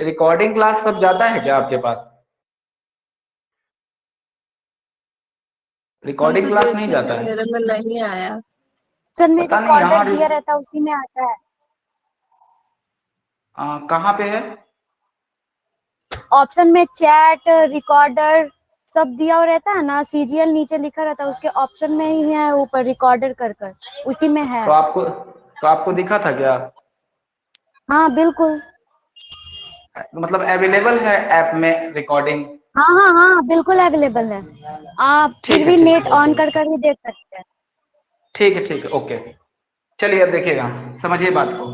Recording class सब जाता है क्या आपके पास? हम रिकॉर्डिंग तो क्लास नहीं देखे थे, जाता है? मेरे में नहीं आया। ऑप्शन में पता नहीं रिकॉर्डर यहाँ दिया रहता है, उसी में आता है। कहाँ पे है? ऑप्शन में चैट, रिकॉर्डर सब दिया हुआ रहता है ना, सीजीएल नीचे लिखा रहता है, उसके ऑप्शन में ही है ऊपर रिकॉर्डर कर कर, उसी में है। तो आपको दिखा था क्या? हाँ बिल्कुल। मतलब अवेलेबल है ऐप में रिकॉर्डिंग? हाँ हाँ हाँ बिल्कुल अवेलेबल है। आप फिर ठीक है भी ठीक नेट है ऑन ओके। कर कर ही देख सकते हैं। ठीक है ओके। चलिए अब देखिएगा, समझिए बात को।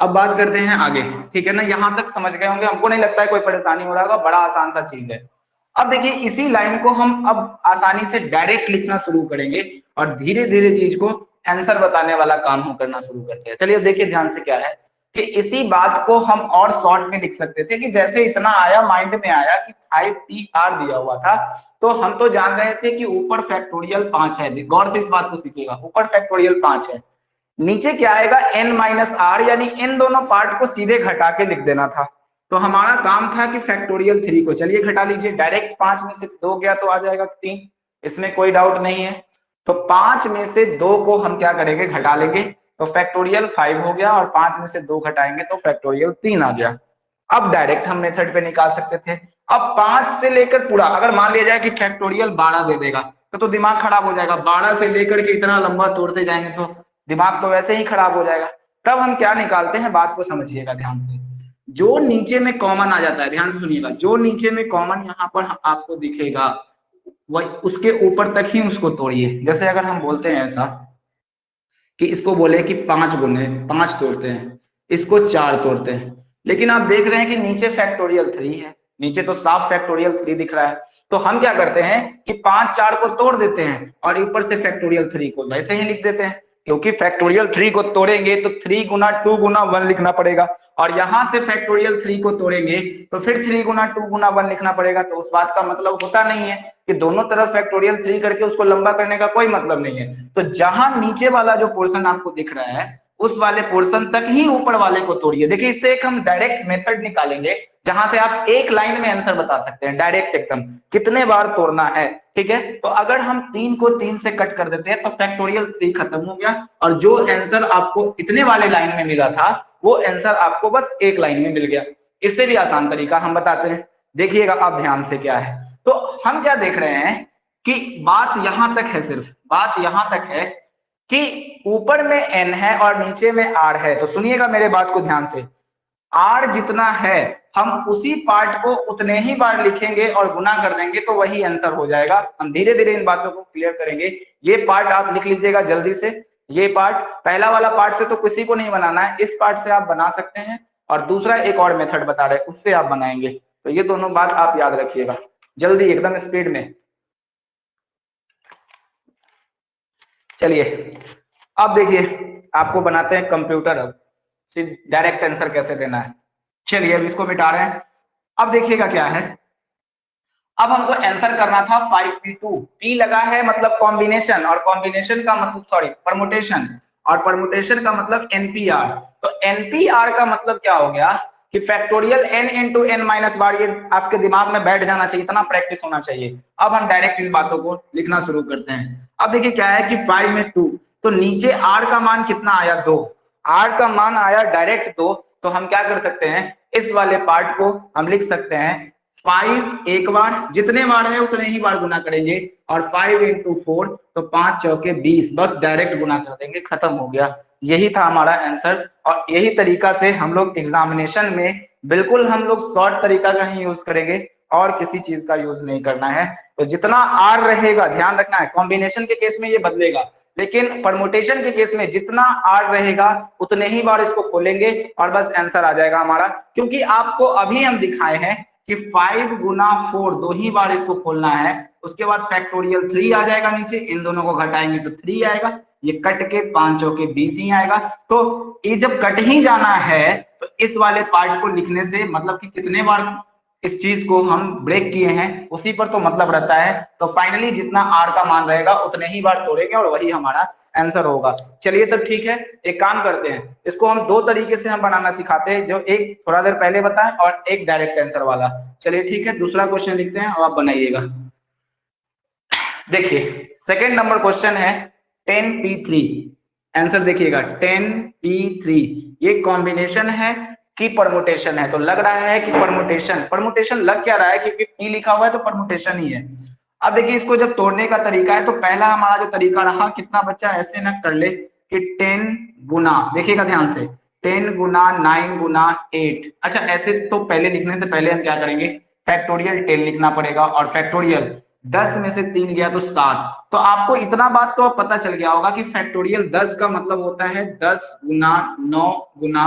अब बात करते हैं आगे, ठीक है ना? यहाँ तक समझ गए होंगे, हमको नहीं लगता है कोई परेशानी हो रहा होगा, बड़ा आसान सा चीज है। अब देखिए इसी लाइन को हम अब आसानी से डायरेक्ट लिखना शुरू करेंगे और धीरे धीरे चीज को आंसर बताने वाला काम हम करना शुरू करते हैं। चलिए देखिए ध्यान से क्या है कि इसी बात को हम और शॉर्ट में लिख सकते थे कि जैसे इतना आया माइंड में आया कि 5PR दिया हुआ था, तो हम तो जान रहे थे कि ऊपर फैक्टोरियल 5 है। गौर से इस बात को सीखिएगा, ऊपर फैक्टोरियल 5 है, नीचे क्या आएगा n-r, यानी इन दोनों पार्ट को सीधे घटा के लिख देना था। तो हमारा काम था कि फैक्टोरियल 3 को चलिए घटा लीजिए, डायरेक्ट 5 में से 2 गया तो आ जाएगा 3, इसमें कोई डाउट नहीं है। तो 5 में से 2 को हम क्या करेंगे, घटा लेंगे, तो फैक्टोरियल 5 हो गया, और 5 में से 2 घटाएंगे तो फैक्टोरियल 3 आ गया। अब डायरेक्ट हम मेथड पे निकाल सकते थे। अब 5 से लेकर पूरा, अगर मान लिया जाए कि फैक्टोरियल 12 दे देगा तो दिमाग खराब हो जाएगा, 12 से लेकर के इतना लंबा तोड़ते जाएंगे तो दिमाग तो वैसे ही खराब हो जाएगा। तब हम क्या निकालते हैं, बात को समझिएगा ध्यान से। जो नीचे में कॉमन आ जाता है, ध्यान से सुनिएगा, जो नीचे में कॉमन यहाँ पर आपको दिखेगा वही उसके ऊपर तक ही उसको तोड़िए। जैसे अगर हम बोलते हैं ऐसा कि इसको बोले कि 5 गुने 5 तोड़ते हैं, इसको 4 तोड़ते हैं, लेकिन आप देख रहे हैं कि नीचे फैक्टोरियल 3 है, नीचे तो साफ फैक्टोरियल 3 दिख रहा है। तो हम क्या करते हैं कि 5 4 को तोड़ देते हैं और ऊपर से फैक्टोरियल 3 को वैसे ही लिख देते हैं, क्योंकि फैक्टोरियल 3 को तोड़ेंगे तो 3 गुना 2 गुना 1 लिखना पड़ेगा, और यहां से फैक्टोरियल 3 को तोड़ेंगे तो फिर 3 गुना 2 गुना 1 लिखना पड़ेगा। तो उस बात का मतलब होता नहीं है कि दोनों तरफ फैक्टोरियल 3 करके उसको लंबा करने का कोई मतलब नहीं है। तो जहां नीचे वाला जो पोर्शन आपको दिख रहा है उस वाले पोर्शन तक ही ऊपर वाले को तोड़िए। देखिए इससे एक हम डायरेक्ट मेथड निकालेंगे जहां से आप एक लाइन में आंसर बता सकते हैं, डायरेक्ट एकदम कितने बार तोड़ना है। ठीक है, तो अगर हम 3 को 3 से कट कर देते हैं तो फैक्टोरियल 3 खत्म हो गया, और जो आंसर आपको इतने वाले लाइन में मिला था वो आंसर आपको बस एक लाइन में मिल गया। इससे भी आसान तरीका हम बताते हैं, देखिएगा आप ध्यान से क्या है। तो हम क्या देख रहे हैं कि बात यहां तक है, सिर्फ बात यहां तक है कि ऊपर में n है और नीचे में r है। तो सुनिएगा मेरे बात को ध्यान से, r जितना है हम उसी पार्ट को उतने ही बार लिखेंगे और गुना कर देंगे तो वही आंसर हो जाएगा। हम धीरे धीरे इन बातों को क्लियर करेंगे। ये पार्ट आप लिख लीजिएगा जल्दी से, ये पार्ट, पहला वाला पार्ट से तो किसी को नहीं बनाना है, इस पार्ट से आप बना सकते हैं, और दूसरा एक और मेथड बता रहे हैं उससे आप बनाएंगे। तो ये दोनों बात आप याद रखिएगा, जल्दी एकदम स्पीड में। चलिए अब देखिए आपको बनाते हैं कंप्यूटर, अब सिर्फ डायरेक्ट आंसर कैसे देना है। चलिए अब इसको मिटा रहे हैं। अब देखिएगा क्या है, अब हमको आंसर करना था 5p2, p लगा है मतलब कॉम्बिनेशन, और कॉम्बिनेशन का मतलब सॉरी परमुटेशन, और परमुटेशन का मतलब npr। तो npr का मतलब क्या हो गया कि factorial n into n minus बार, ये आपके दिमाग में बैठ जाना चाहिए, इतना प्रैक्टिस होना चाहिए। अब हम डायरेक्ट इन बातों को लिखना शुरू करते हैं। अब देखिए क्या है कि 5 में 2, तो नीचे r का मान कितना आया, 2, r का मान आया डायरेक्ट 2। तो हम क्या कर सकते हैं, इस वाले पार्ट को हम लिख सकते हैं 5 एक बार, जितने बार है उतने ही बार गुना करेंगे, और 5 इंटू 4 तो 5 चौके 20, बस डायरेक्ट गुना कर देंगे, खत्म हो गया। यही था हमारा आंसर, और यही तरीका से हम लोग एग्जामिनेशन में बिल्कुल हम लोग शॉर्ट तरीका का ही यूज करेंगे और किसी चीज का यूज नहीं करना है। तो जितना आर रहेगा ध्यान रखना है, कॉम्बिनेशन के केस में ये बदलेगा, लेकिन परमुटेशन के केस में जितना आर रहेगा उतने ही बार इसको खोलेंगे और बस आंसर आ जाएगा हमारा। क्योंकि आपको अभी हम दिखाए हैं कि 5 गुना 4 दो ही बार इसको खोलना है, उसके बाद फैक्टोरियल 3 आ जाएगा नीचे, इन दोनों को घटाएंगे तो 3 आएगा, ये कट के 5 चौके 20 ही आएगा। तो ये जब कट ही जाना है तो इस वाले पार्ट को लिखने से मतलब कि कितने बार इस चीज को हम ब्रेक किए हैं उसी पर तो मतलब रहता है। तो फाइनली जितना आर का मान रहेगा उतने ही बार तोड़ेंगे और वही हमारा आंसर होगा। चलिए तब ठीक है, एक काम करते हैं, इसको हम दो तरीके से हम बनाना सिखाते हैं, जो एक थोड़ा देर पहले बताएं और एक डायरेक्ट आंसर वाला। चलिए ठीक है, दूसरा क्वेश्चन लिखते हैं और आप बनाइएगा। देखिए सेकेंड नंबर क्वेश्चन है 10p3। आंसर देखिएगा 10p3, ये कॉम्बिनेशन है कि परमुटेशन है? तो लग रहा है कि परमुटेशन, परमुटेशन लग क्या रहा है क्योंकि p लिखा हुआ है तो परमुटेशन ही है। अब देखिए इसको जब तोड़ने का तरीका है तो पहला हमारा जो तरीका रहा, कितना बच्चा ऐसे न कर ले कि 10 गुना, देखिएगा ध्यान से, 10 गुना 9 गुना 8। अच्छा ऐसे तो पहले लिखने से पहले हम क्या करेंगे, फैक्टोरियल 10 लिखना पड़ेगा, और फैक्टोरियल 10 में से 3 गया तो 7। तो आपको इतना बात तो पता चल गया होगा कि फैक्टोरियल 10 का मतलब होता है 10 गुना 9 गुना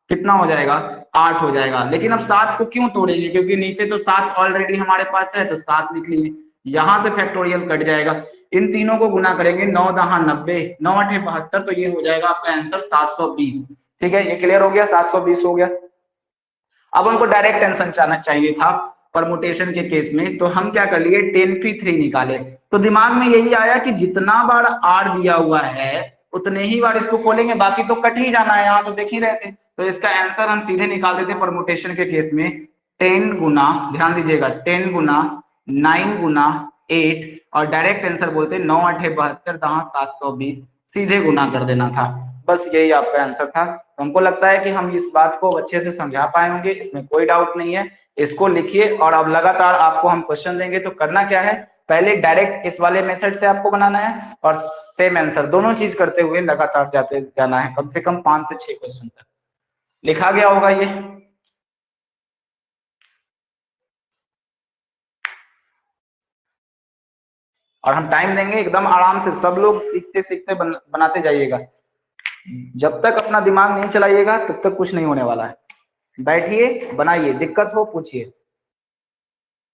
कितना हो जाएगा, 8 हो जाएगा। लेकिन अब 7 को क्यों तोड़ेंगे, क्योंकि नीचे तो 7 ऑलरेडी हमारे पास है, तो 7 लिख लिए, यहां से फैक्टोरियल कट जाएगा। इन तीनों को गुना करेंगे, 9 दहा 90, 9 8 72, तो ये हो जाएगा आपका आंसर 720। ठीक है, ये क्लियर हो गया, 720 हो गया। अब हमको डायरेक्ट आंसर जाना चाहिए था परमुटेशन के केस में, तो हम क्या कर लिए, 10p3 निकाले। तो दिमाग में यही आया कि जितना बार r दिया हुआ है उतने ही बार इसको खोलेंगे, बाकी तो कट ही जाना है, यहाँ तो देख ही रहे थे। तो इसका आंसर हम सीधे निकाल देते परमुटेशन के केस में, 10 गुना, ध्यान दीजिएगा, 10 गुना 9 गुना 8, और डायरेक्ट आंसर बोलते 9 8 72 दहा 720, सीधे गुना कर देना था। बस यही आपका आंसर था। तो हमको लगता है कि हम इस बात को अच्छे से समझा पाए होंगे, इसमें कोई डाउट नहीं है। इसको लिखिए और अब लगातार आपको हम क्वेश्चन देंगे, तो करना क्या है, पहले डायरेक्ट इस वाले मेथड से आपको बनाना है और सेम आंसर, दोनों चीज करते हुए लगातार जाते जाना है, कम से कम 5 से 6 क्वेश्चन तक। लिखा गया होगा ये? और हम टाइम देंगे एकदम आराम से, सब लोग सीखते सीखते बनाते जाइएगा। जब तक अपना दिमाग नहीं चलाइएगा तब तक कुछ नहीं होने वाला है। बैठिए, बनाइए, दिक्कत हो पूछिए।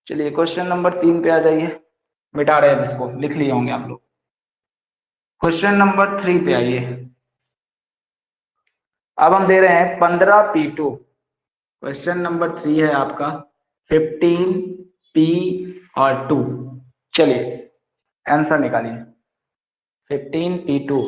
चलिए क्वेश्चन नंबर 3 पे आ जाइए, मिटा रहे हैं इसको, लिख लिए होंगे आप लोग। क्वेश्चन नंबर 3 पे आइए। अब हम दे रहे हैं 15p2। क्वेश्चन नंबर 3 है आपका 15p और 2। चलिए आंसर निकालिए, 15p2।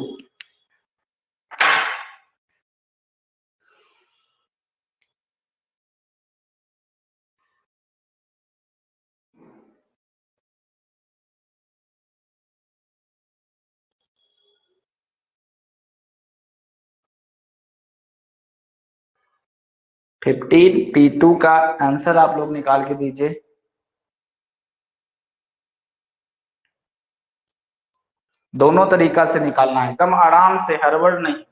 P2 का आंसर आप लोग निकाल के दीजिए। दोनों तरीका से निकालना है, एकदम आराम से, हड़बड़ नहीं।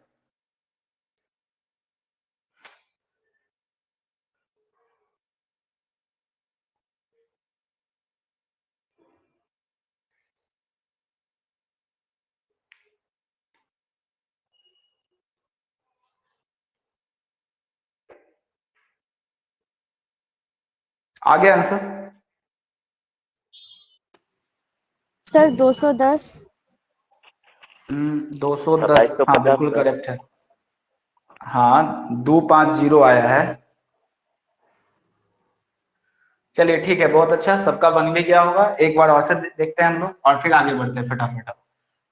आगे आंसर सर 210। 210, हाँ बिल्कुल करेक्ट है। हाँ 250 आया है। चलिए ठीक है, बहुत अच्छा, सबका बन भी गया होगा। एक बार और से देखते हैं हम लोग और फिर आगे बढ़ते हैं फटाफट।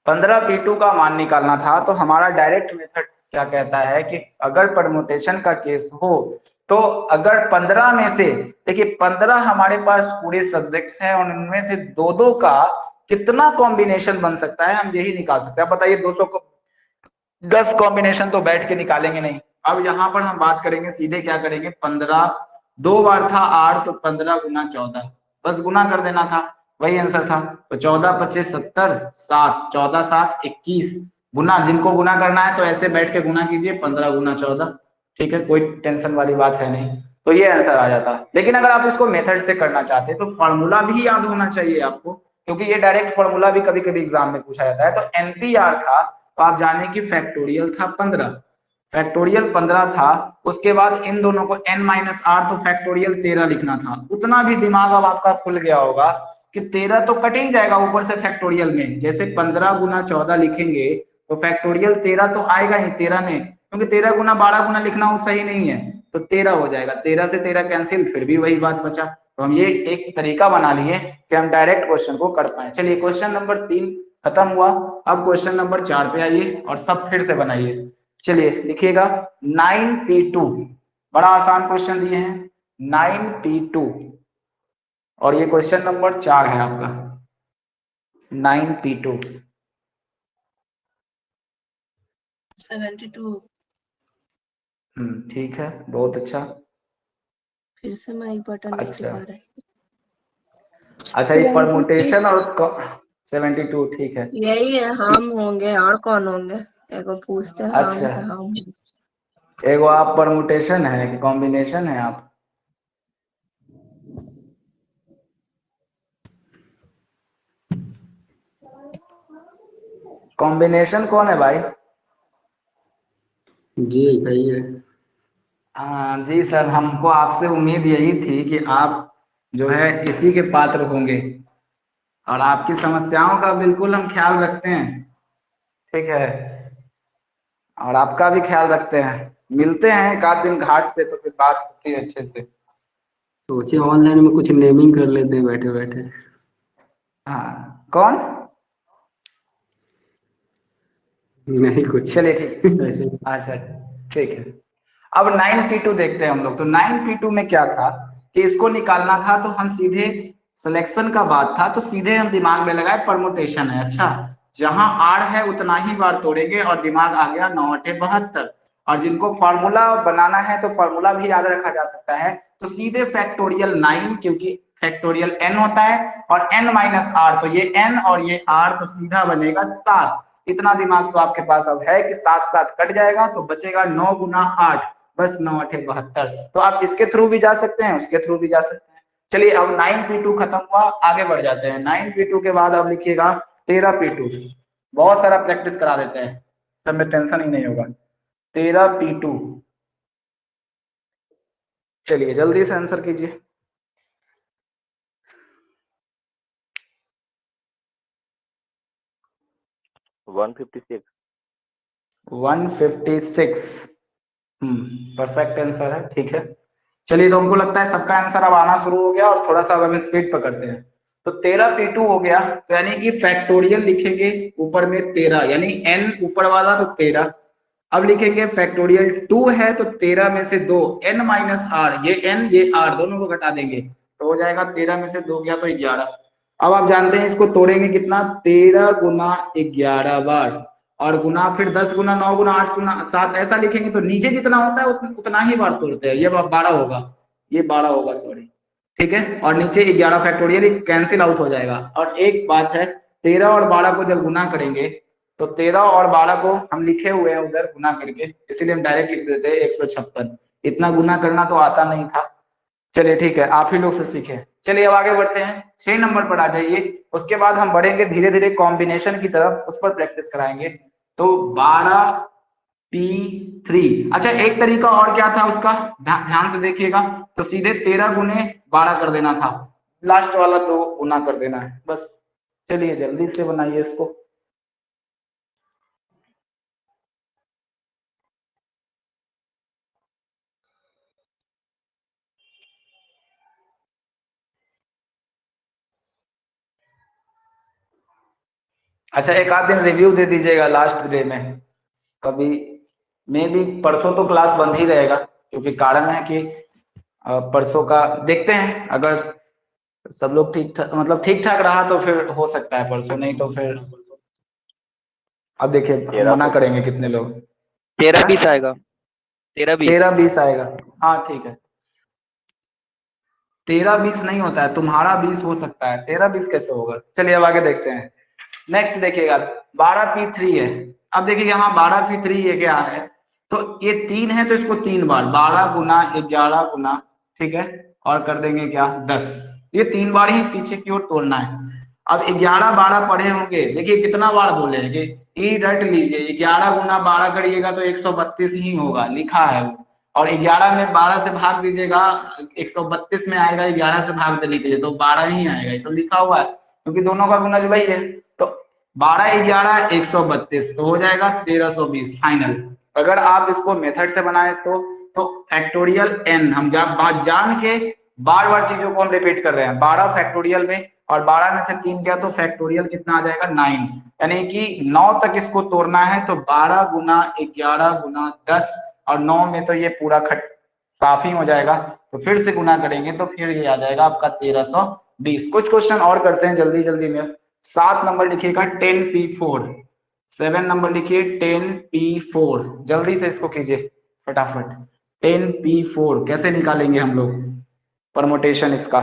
15p2 का मान निकालना था, तो हमारा डायरेक्ट मेथड क्या कहता है कि अगर परमुटेशन का केस हो तो अगर 15 में से, देखिए 15 हमारे पास पूरे सब्जेक्ट्स हैं और उनमें से दो दो का कितना कॉम्बिनेशन बन सकता है, हम यही निकाल सकते हैं। बताइए 200 को 10 कॉम्बिनेशन तो बैठ के निकालेंगे नहीं। अब यहाँ पर हम बात करेंगे, सीधे क्या करेंगे, 15 दो बार था 8, तो 15 गुना 14, बस गुना कर देना था, वही आंसर था। तो 14 25 70, 7 14 7 21, गुना, जिनको गुना करना है तो ऐसे बैठ के गुना कीजिए, 15 गुना 14। ठीक है, कोई टेंशन वाली बात है नहीं, तो ये आंसर आ जाता। लेकिन अगर आप इसको मेथड से करना चाहते हैं तो फॉर्मूला भी याद होना चाहिए आपको, क्योंकि ये डायरेक्ट फॉर्मूला भी कभी कभी एग्जाम में पूछा जाता है। तो एनपीआर था, तो आप जाने की फैक्टोरियल था 15, फैक्टोरियल 15 था। उसके बाद इन दोनों को n-r, तो फैक्टोरियल 13 लिखना था। उतना भी दिमाग अब आपका खुल गया होगा कि 13 तो कट ही जाएगा ऊपर से फैक्टोरियल में, जैसे 15 गुना 14 लिखेंगे तो फैक्टोरियल 13 तो आएगा ही 13 में, क्योंकि 13 गुना 12 गुना लिखना वो सही नहीं है, तो 13 हो जाएगा। 13 से 13 कैंसिल, फिर भी वही बात बचा। तो हम ये एक तरीका बना लिए कि हम डायरेक्ट क्वेश्चन को कर पाए। चलिए क्वेश्चन नंबर 3 खत्म हुआ। अब क्वेश्चन नंबर 4 पे आइए और सब फिर से बनाइए। चलिए लिखिएगा 9p2, बड़ा आसान क्वेश्चन दिए हैं 9p2, और ये क्वेश्चन नंबर 4 है आपका 9p2। 72। ठीक है, बहुत अच्छा। फिर से माई बटन नहीं अच्छा दिखा रहा है। अच्छा, ये परमुटेशन और 72, ठीक है। यही है, हम होंगे और कौन होंगे? एगो पूछते हैं हम अच्छा, तो हम। एगो आप परमुटेशन है कि कॉम्बिनेशन है आप? कॉम्बिनेशन कौन है भाई? जी कहिए। हाँ जी सर, हमको आपसे उम्मीद यही थी कि आप जो है इसी के पात्र होंगे, और आपकी समस्याओं का बिल्कुल हम ख्याल रखते हैं, ठीक है, और आपका भी ख्याल रखते हैं। मिलते हैं एक आध दिन घाट पे तो फिर बात होती है अच्छे से। सोचे ऑनलाइन में कुछ नेमिंग कर लेते हैं बैठे बैठे। हाँ, कौन? नहीं कुछ चलिए ठीक। ऐसे। अच्छा ठीक है। अब 9p2 देखते हैं हम लोग। तो 9p2 में क्या था कि इसको निकालना था, तो हम सीधे सिलेक्शन का बात था तो सीधे हम दिमाग में लगाए परमुटेशन है। अच्छा, जहां आर है उतना ही बार तोड़ेंगे और दिमाग आ गया 9 8 72। और जिनको फॉर्मूला बनाना है तो फॉर्मूला भी याद रखा जा सकता है, तो सीधे फैक्टोरियल 9, क्योंकि फैक्टोरियल n होता है और n माइनस आर, तो ये n और ये r तो सीधा बनेगा 7। इतना दिमाग तो आपके पास अब है कि 7 7 कट जाएगा तो बचेगा 9 गुना 8, बस 9 8 72। तो आप इसके थ्रू भी जा सकते हैं, उसके थ्रू भी जा सकते हैं। चलिए अब 9p2 खत्म हुआ, आगे बढ़ जाते हैं। 9p2 के बाद अब लिखिएगा 13p2। बहुत सारा प्रैक्टिस करा देते हैं, सब में टेंशन ही नहीं होगा। 13p2, चलिए जल्दी से आंसर कीजिए। 156। 156, परफेक्ट आंसर है, ठीक है। चलिए, तो हमको लगता है सबका आंसर अब आना शुरू हो गया और थोड़ा सा अब हम स्पीड पकड़ते हैं। तो 13p2 हो गया, तो यानी कि फैक्टोरियल लिखेंगे ऊपर में 13, यानी n ऊपर वाला तो 13। अब लिखेंगे फैक्टोरियल 2 है तो 13 में से 2 n माइनस आर, ये n ये r दोनों को घटा देंगे तो हो जाएगा 13 में से 2 गया तो 11। अब आप जानते हैं इसको तोड़ेंगे कितना, 13 गुना 11 बार, और गुना फिर 10 गुना 9 गुना 8 गुना 7 ऐसा लिखेंगे तो नीचे जितना होता है उतना ही बार तोड़ते हैं। ये 12 होगा, ये 12 होगा, सॉरी, ठीक है। और नीचे 11 फैक्टोरियल कैंसिल आउट हो जाएगा। और एक बात है, 13 और 12 को जब गुना करेंगे तो 13 और 12 को हम लिखे हुए हैं उधर गुना करके, इसीलिए हम डायरेक्ट लिख देते हैं 156। इतना गुना करना तो आता नहीं था। चलिए ठीक है, आप ही लोग से सीखे। चलिए अब आगे बढ़ते हैं, 6 नंबर पर आ जाइए। उसके बाद हम बढ़ेंगे धीरे धीरे कॉम्बिनेशन की तरफ, उस पर प्रैक्टिस कराएंगे। तो 12p3, अच्छा एक तरीका और क्या था उसका, ध्यान से देखिएगा। तो सीधे 13 गुने 12 कर देना था, लास्ट वाला तो गुना कर देना है बस। चलिए जल्दी से बनाइए इसको। अच्छा, एक आध दिन रिव्यू दे दीजिएगा लास्ट डे में कभी, मे भी परसों तो क्लास बंद ही रहेगा, क्योंकि कारण है कि परसों का देखते हैं, अगर सब लोग ठीक ठाक मतलब ठीक ठाक रहा तो फिर हो सकता है परसों, नहीं तो फिर अब देखिए मना करेंगे कितने लोग। 13-20 आएगा। 13-20। 13-20 आएगा, हाँ ठीक है। 13-20 नहीं होता है, तुम्हारा 20 हो सकता है, 13-20 कैसे होगा। चलिए अब आगे देखते हैं। नेक्स्ट देखिएगा 12p3 है। अब देखिए यहाँ 12p3 ये क्या है, तो ये 3 है तो इसको 3 बार 12 गुना 11 गुना, ठीक है, और कर देंगे क्या 10, ये 3 बार ही पीछे की ओर तोड़ना है। अब 11 12 पढ़े होंगे, देखिए कितना बार बोलेंगे, ई रट लीजिए, 11 गुना 12 करिएगा तो 132 ही होगा, लिखा है वो। और 11 में 12 से भाग दीजिएगा 132 में आएगा, 11 से भाग देने के लिए तो 12 ही आएगा, ये सब लिखा हुआ है, क्योंकि दोनों का गुना वही है। तो 12 11 132 तो हो जाएगा 1320 फाइनल। अगर आप इसको मेथड से बनाए तो फैक्टोरियल n, हम बात जान के बार बार चीजों को हम रिपीट कर रहे हैं, 12 फैक्टोरियल में और 12 में से 3 गया तो फैक्टोरियल कितना आ जाएगा 9। यानी कि 9 तक इसको तोड़ना है तो 12 गुना 11 गुना 10 और 9 में तो ये पूरा खट साफ ही हो जाएगा। तो फिर से गुना करेंगे तो फिर ये आ जाएगा आपका 1320। कुछ क्वेश्चन और करते हैं जल्दी जल्दी में। 7 नंबर लिखिएगा 10p4। 7 नंबर लिखिए 10p4, जल्दी से इसको कीजिए फटाफट। 10p4 कैसे निकालेंगे हम लोग परमुटेशन इसका?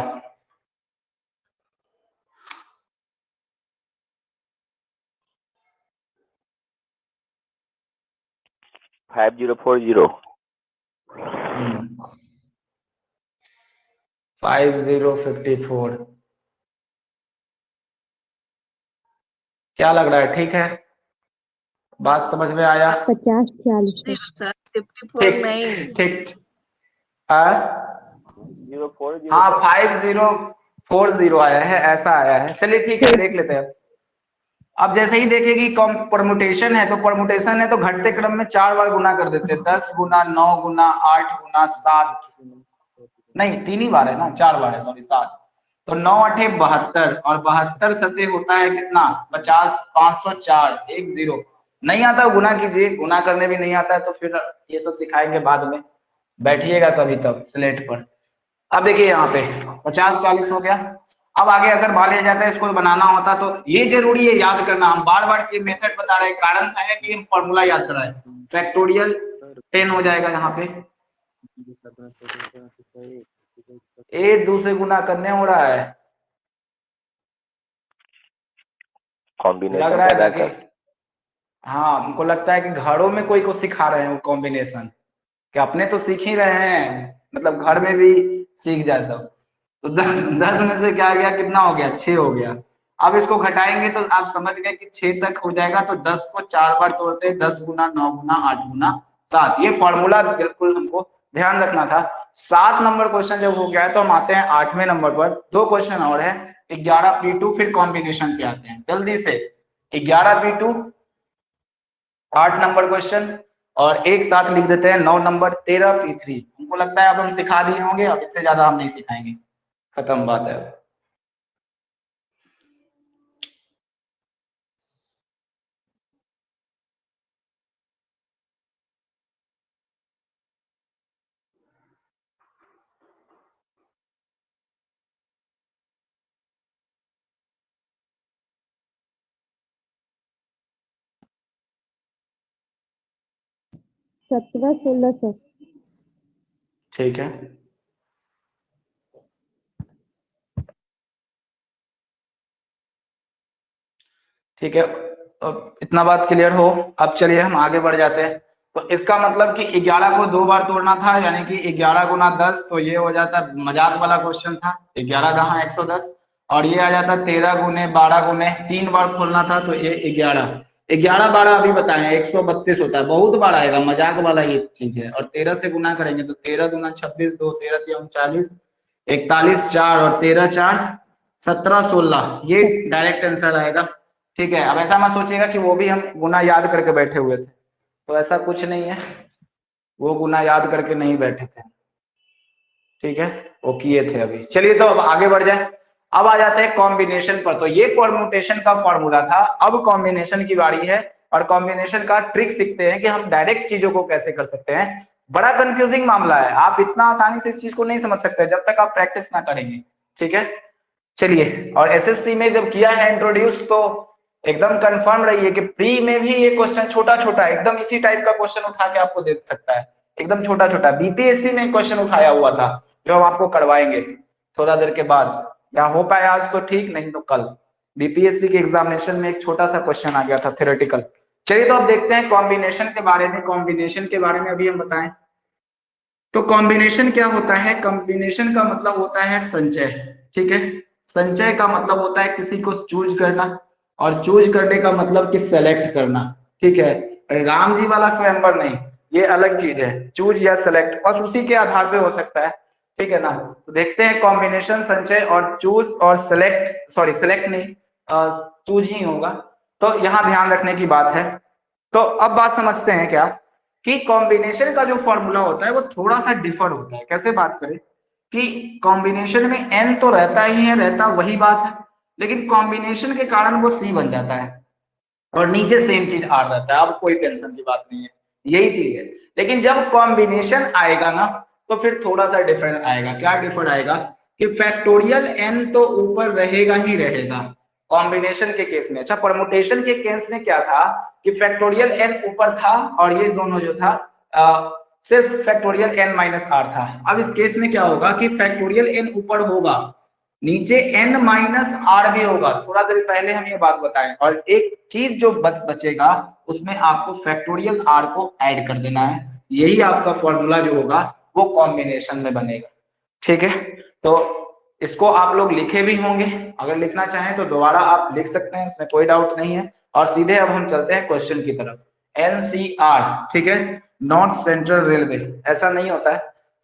फाइव 5040 5054 क्या लग रहा है? ठीक है, बात समझ में आया? 50-46 सर 54 ठीक नहीं। ठीक। 040 हाँ 5040 आया है, ऐसा आया है। चलिए ठीक है, देख लेते हैं। अब जैसे ही देखेगी परमुटेशन है तो परमुटेशन है तो घटते क्रम में 4 बार गुना कर देते हैं। 10 गुना 9 गुना 8 गुना 7, नहीं 3 ही बार है ना, 4 बार है, सॉरी 7। तो 9 8 72 और 72 सते होता है कितना? 50। 504 10 नहीं आता गुना कीजिए, गुना करने भी नहीं आता है तो फिर ये सब सिखाएंगे बाद में, बैठिएगा कभी तब स्लेट पर। अब देखिए यहाँ पे 50 40 हो गया। अब आगे अगर मान लिया जाता है इसको बनाना होता तो ये जरूरी है याद करना। हम बार बार ये मेथड बता रहे हैं, कारण क्या है कि हम फॉर्मूला याद कर रहे हैं। फैक्टोरियल 10 हो जाएगा यहाँ पे, 1 2 से गुना करने हो रहा है, लग कॉम्बिनेशन रहा है करना देखिए। हाँ हमको लगता है कि घरों में कोई को सिखा रहे हैं वो कॉम्बिनेशन, कि अपने तो सीख ही रहे हैं, मतलब घर में भी सीख जाए सब। तो 10 में से क्या गया, कितना हो गया? 6 हो गया। अब इसको घटाएंगे तो आप समझ गए कि 6 तक हो जाएगा। तो 10 को 4 बार तोड़ते हैं, 10 गुना 9 गुना 8 गुना 7। ये फॉर्मूला बिल्कुल हमको ध्यान रखना था। 7 नंबर क्वेश्चन जब हो गया है तो हम आते हैं 8वें नंबर पर। 2 क्वेश्चन और है, 11p2 फिर कॉम्बिनेशन पे आते हैं जल्दी से। 11p2 8 नंबर क्वेश्चन और एक साथ लिख देते हैं 9 नंबर 13p3। हमको लगता है अब हम सिखा दिए होंगे, अब इससे ज्यादा हम नहीं सिखाएंगे, खत्म बात है। सत्रह 1600। ठीक है, ठीक है। अब इतना बात क्लियर हो, अब चलिए हम आगे बढ़ जाते हैं। तो इसका मतलब कि 11 को 2 बार तोड़ना था, यानी कि 11 गुना 10, तो ये हो जाता, मजाक वाला क्वेश्चन था। 11 कहाँ 110, और ये आ जाता 13 गुने 12 गुने 3 बार खोलना था, तो ये 11 11 12 अभी बताएं 132 होता है, बहुत बार आएगा, मजाक वाला ये चीज है। और 13 से गुना करेंगे तो 13 दूना 26, 2 13 3 40, 41 4 और 13 4 17 16, ये डायरेक्ट आंसर आएगा। ठीक है, अब ऐसा मत सोचिएगा कि वो भी हम गुना याद करके बैठे हुए थे, तो ऐसा कुछ नहीं है, वो गुना याद करके नहीं बैठे थे। ठीक है, वो किए थे अभी। चलिए तो अब आगे बढ़ जाए। अब आ जाते हैं कॉम्बिनेशन पर। तो ये परम्यूटेशन का फॉर्मूला था, अब कॉम्बिनेशन की बारी है। और कॉम्बिनेशन का ट्रिक सीखते हैं कि हम डायरेक्ट चीजों को कैसे कर सकते हैं। बड़ा कंफ्यूजिंग मामला है, आप इतना आसानी से इस चीज को नहीं समझ सकते जब तक आप प्रैक्टिस ना करेंगे। ठीक है, चलिए। और एसएससी में जब किया है इंट्रोड्यूस तो एकदम कंफर्म रहिए कि प्री में भी ये क्वेश्चन छोटा छोटा एकदम इसी टाइप का क्वेश्चन उठा के आपको दे सकता है, एकदम छोटा छोटा। बीपीएससी में क्वेश्चन उठाया हुआ था जो हम आपको करवाएंगे थोड़ा देर के बाद, या हो पाए आज तो ठीक, नहीं तो कल। बीपीएससी के एग्जामिनेशन में एक छोटा सा क्वेश्चन आ गया था थ्योरेटिकल। चलिए तो अब देखते हैं कॉम्बिनेशन के बारे में। कॉम्बिनेशन के बारे में अभी हम बताएं तो कॉम्बिनेशन क्या होता है? कॉम्बिनेशन का मतलब होता है संचय। ठीक है, संचय का मतलब होता है किसी को चूज करना, और चूज करने का मतलब कि सेलेक्ट करना। ठीक है, राम जी वाला स्वयंवर नहीं, ये अलग चीज है। चूज या सेलेक्ट बस उसी के आधार पे हो सकता है। ठीक है ना, तो देखते हैं कॉम्बिनेशन, संचय और चूज और सेलेक्ट, सॉरी सेलेक्ट नहीं, चूज ही होगा। तो यहाँ ध्यान रखने की बात है। तो अब बात समझते हैं क्या कि कॉम्बिनेशन का जो फॉर्मूला होता है वो थोड़ा सा डिफर होता है। कैसे बात करें कि कॉम्बिनेशन में n तो रहता ही है, रहता वही बात है, लेकिन कॉम्बिनेशन के कारण वो c बन जाता है। और नीचे सेम चीज आर रहता है, अब कोई टेंशन की बात नहीं है, यही चीज है। लेकिन जब कॉम्बिनेशन आएगा ना तो फिर थोड़ा सा डिफरेंट आएगा। क्या डिफरेंट आएगा कि फैक्टोरियल एन तो ऊपर रहेगा ही रहेगा कॉम्बिनेशन के केस में। अच्छा, परमुटेशन के केस में क्या था कि फैक्टोरियल एन ऊपर था और ये दोनों जो था सिर्फ फैक्टोरियल एन माइनस आर था। अब इस केस में क्या होगा कि फैक्टोरियल एन ऊपर होगा, नीचे n माइनस आर भी होगा। थोड़ा देर पहले हम ये बात बताएं, और एक चीज जो बचेगा उसमें आपको फैक्टोरियल r को ऐड कर देना है। यही आपका फॉर्मूला जो होगा वो कॉम्बिनेशन में बनेगा। ठीक है, तो इसको आप लोग लिखे भी होंगे, अगर लिखना चाहें तो दोबारा आप लिख सकते हैं, इसमें कोई डाउट नहीं है। और सीधे अब हम चलते हैं क्वेश्चन की तरफ। NCR, ठीक है, नॉर्थ सेंट्रल रेलवे, ऐसा नहीं होता है।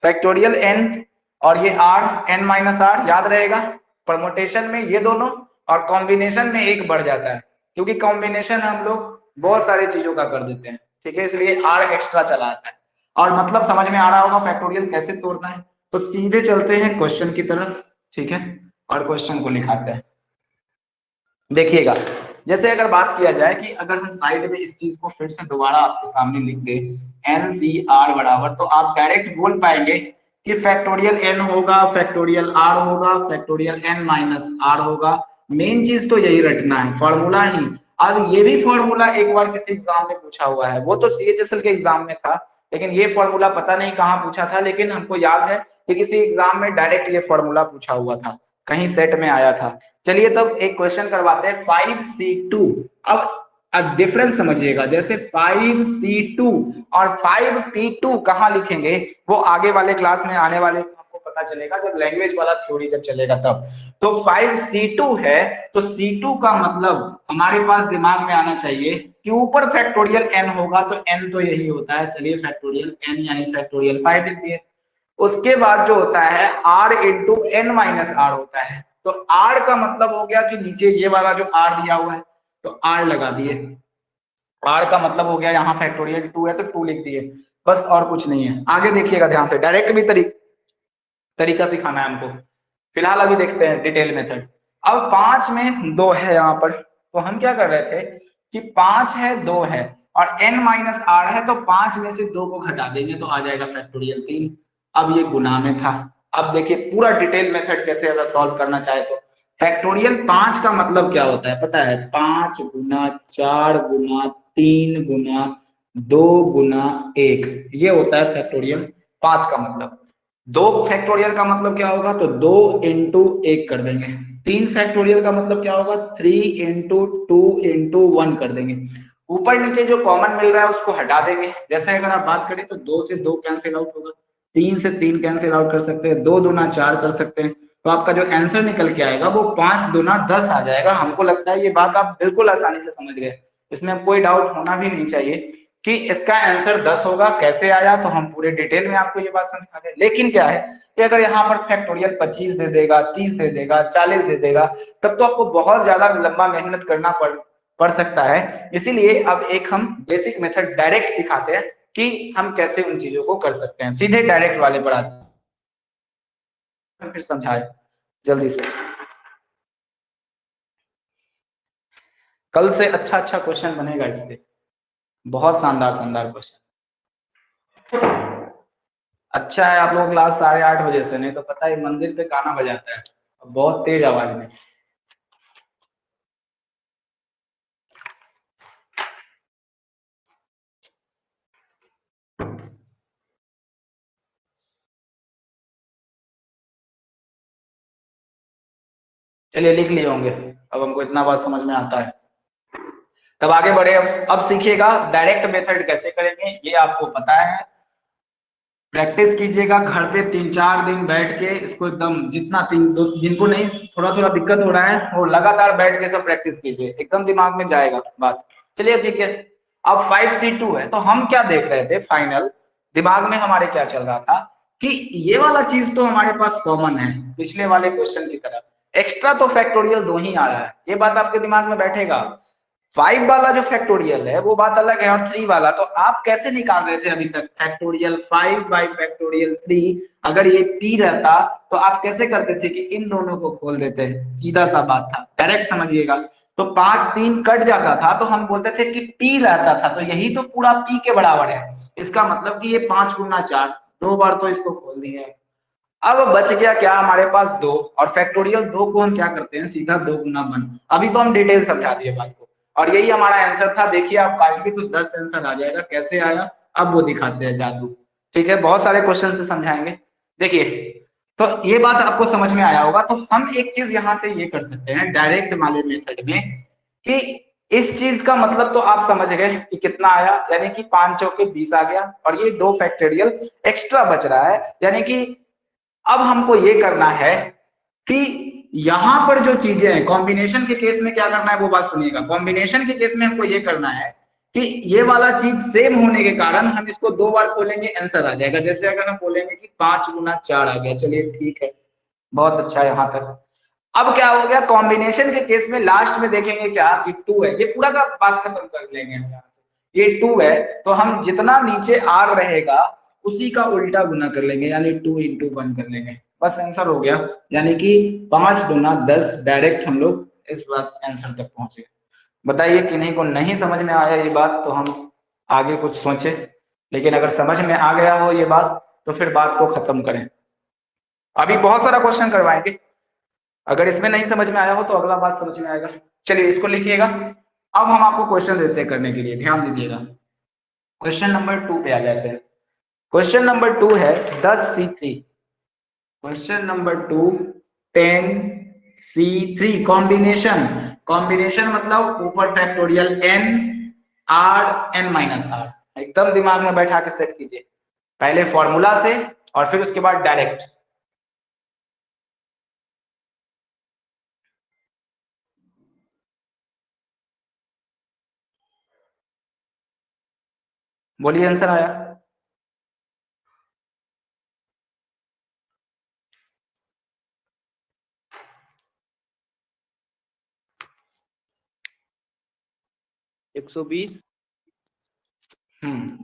फैक्टोरियल n और ये r n माइनस आर याद रहेगा, परमुटेशन में ये दोनों और कॉम्बिनेशन में एक बढ़ जाता है, क्योंकि कॉम्बिनेशन हम लोग बहुत सारी चीजों का कर देते हैं। ठीक है, इसलिए r एक्स्ट्रा चला आता है। और मतलब समझ में आ रहा होगा फैक्टोरियल कैसे तोड़ना है। तो सीधे चलते हैं क्वेश्चन की तरफ, ठीक है, और क्वेश्चन को लिखाते हैं। देखिएगा, जैसे अगर बात किया जाए कि अगर हम साइड में इस चीज को फिर से दोबारा आपके सामने लिख दे NCR बराबर, तो आप डायरेक्ट बोल पाएंगे कि फैक्टोरियल n होगा, फैक्टोरियल r होगा, फैक्टोरियल n माइनस r होगा। मेन चीज तो यही रटना है, फॉर्मूला ही। अब ये भी फॉर्मूला एक बार किसी एग्जाम में पूछा हुआ है, वो तो CHSL के एग्जाम में था, लेकिन ये फॉर्मूला पता नहीं कहाँ पूछा था, लेकिन हमको याद है कि किसी एग्जाम में डायरेक्ट ये फॉर्मूला पूछा हुआ था, कहीं सेट में आया था। चलिए तब एक क्वेश्चन करवाते हैं 5C2। अब डिफरेंस समझिएगा, जैसे 5C2 और 5P2 कहाँ लिखेंगे वो आगे वाले क्लास में आने वाले आपको पता चलेगा, जब लैंग्वेज वाला थ्योरी जब चलेगा तब। तो 5C2 है तो C2 का मतलब हमारे पास दिमाग में आना चाहिए कि ऊपर फैक्टोरियल n होगा, तो n तो यही होता है, चलिए फैक्टोरियल n यानी फैक्टोरियल 5 लिख दिए। उसके बाद जो होता है r into n minus R होता है, तो r का मतलब हो गया कि नीचे ये वाला जो r दिया हुआ है तो r लगा दिए। r का मतलब हो गया यहाँ फैक्टोरियल 2 है तो 2 लिख दिए, बस और कुछ नहीं है। आगे देखिएगा ध्यान से, डायरेक्ट भी तरीका सिखाना है हमको, फिलहाल अभी देखते हैं डिटेल मेथड। अब 5 में 2 है यहाँ पर, तो हम क्या कर रहे थे कि 5 है 2 है और n माइनस आर है, तो 5 में से 2 को घटा देंगे तो आ जाएगा फैक्टोरियल 3। अब ये गुना में था। अब देखिए पूरा डिटेल मेथड कैसे अगर सॉल्व करना चाहे तो फैक्टोरियल 5 का मतलब क्या होता है पता है, 5 गुना 4 गुना 3 गुना 2 गुना 1, ये होता है फैक्टोरियल 5 का मतलब। 2 फैक्टोरियल का मतलब क्या होगा, तो 2 इंटू 1 कर देंगे। 3 फैक्टोरियल का मतलब क्या होगा, 3 इंटू 2 इंटू 1 कर देंगे। ऊपर नीचे जो कॉमन मिल रहा है उसको हटा देंगे। जैसे अगर आप बात करें तो 2 से 2 कैंसिल आउट होगा, 3 से 3 कैंसिल आउट कर सकते हैं, 2 दूना 4 कर सकते हैं, तो आपका जो आंसर निकल के आएगा वो 5 दूना 10 आ जाएगा। हमको लगता है ये बात आप बिल्कुल आसानी से समझ गए, इसमें कोई डाउट होना भी नहीं चाहिए कि इसका आंसर 10 होगा। कैसे आया तो हम पूरे डिटेल में आपको ये बात समझा दें। लेकिन क्या है कि अगर यहाँ पर फैक्टोरियल 25 दे देगा, 30 दे देगा, 40 दे देगा, तब तो आपको बहुत ज्यादा लंबा मेहनत करना पड़ सकता है। इसीलिए अब एक हम बेसिक मेथड डायरेक्ट सिखाते हैं कि हम कैसे उन चीजों को कर सकते हैं। सीधे डायरेक्ट वाले पर आते हैं, फिर समझाए जल्दी से। कल से अच्छा क्वेश्चन बनेगा इससे, बहुत शानदार क्वेश्चन। अच्छा है आप लोग क्लास 8:30 बजे से, नहीं तो पता है मंदिर पे गाना बजाता है बहुत तेज आवाज में। चलिए लिख लिए होंगे, अब हमको इतना बात समझ में आता है। तब आगे बढ़े, अब सीखिएगा डायरेक्ट मेथड कैसे करेंगे, ये आपको पता है। प्रैक्टिस कीजिएगा घर पे 3-4 दिन बैठ के इसको एकदम, जितना जिनको नहीं थोड़ा थोड़ा दिक्कत हो रहा है वो लगातार बैठ के सब प्रैक्टिस कीजिए, एकदम दिमाग में जाएगा बात। चलिए ठीक है, अब 5C2 है तो हम क्या देख रहे थे, फाइनल दिमाग में हमारे क्या चल रहा था कि ये वाला चीज तो हमारे पास कॉमन है पिछले वाले क्वेश्चन की तरह, एक्स्ट्रा तो फैक्टोरियल 2 ही आ रहा है, ये बात आपके दिमाग में बैठेगा। 5 वाला जो फैक्टोरियल है वो बात अलग है, और 3 वाला तो आप कैसे निकाल रहे थे अभी तक, फैक्टोरियल 5 बाई फैक्टोरियल 3, अगर ये p रहता तो आप कैसे करते थे कि इन दोनों को खोल देते, सीधा सा बात था, डायरेक्ट समझिएगा। तो 5 3 कट जाता था तो हम बोलते थे कि p रहता था, तो यही तो पूरा p के बराबर है। इसका मतलब कि ये 5 गुना 4, 2 बार तो इसको खोल दिया है। अब बच गया क्या हमारे पास 2, और फैक्टोरियल 2 को हम क्या करते हैं, सीधा 2 गुना 1। अभी तो हम डिटेल समझा दिए बात को, और यही हमारा आंसर था। देखिए आप काटिए तो 10 आंसर आ जाएगा। कैसे आया अब वो दिखाते हैं जादू। ठीक है, बहुत सारे क्वेश्चन से समझाएंगे। देखिए, तो ये बात आपको समझ में आया होगा। तो हम एक चीज यहाँ से ये कर सकते हैं डायरेक्ट वाले मेथड में, कि इस चीज का मतलब तो आप समझ गए कि कितना आया, यानी कि 5 चौके 20 आ गया, और ये 2 फैक्टोरियल एक्स्ट्रा बच रहा है। यानी कि अब हमको ये करना है कि यहां पर जो चीजें हैं, कॉम्बिनेशन के केस में क्या करना है वो बात सुनिएगा। कॉम्बिनेशन के केस में हमको ये करना है कि ये वाला चीज सेम होने के कारण हम इसको 2 बार खोलेंगे, आंसर आ जाएगा। जैसे अगर हम बोलेंगे कि 5 गुना 4 आ गया, चलिए ठीक है, बहुत अच्छा यहां तक। अब क्या हो गया, कॉम्बिनेशन के केस में लास्ट में देखेंगे क्या कि 2 है, ये पूरा का बात खत्म कर लेंगे हम यहाँ से। ये 2 है तो हम जितना नीचे r रहेगा उसी का उल्टा गुना कर लेंगे, यानी 2 into 1 कर लेंगे, बस आंसर हो गया। यानी कि 5 गुना 10, डायरेक्ट हम लोग इस बात आंसर तक पहुंचे। बताइए किन्हीं को नहीं समझ में आया ये बात तो हम आगे कुछ सोचे, लेकिन अगर समझ में आ गया हो ये बात तो फिर बात को खत्म करें। अभी बहुत सारा क्वेश्चन करवाएंगे, अगर इसमें नहीं समझ में आया हो तो अगला बात समझ में आएगा। चलिए इसको लिखिएगा। अब हम आपको क्वेश्चन देते हैं करने के लिए, ध्यान दीजिएगा। क्वेश्चन नंबर 2 पे आ जाते हैं। क्वेश्चन नंबर 2 है 10C3। Question number 2 10C3 combination. Combination मतलब ऊपर factorial n r n minus r। एकदम दिमाग में बैठा के सेट कीजिए, पहले फॉर्मूला से और फिर उसके बाद डायरेक्ट। बोलिए आंसर आया।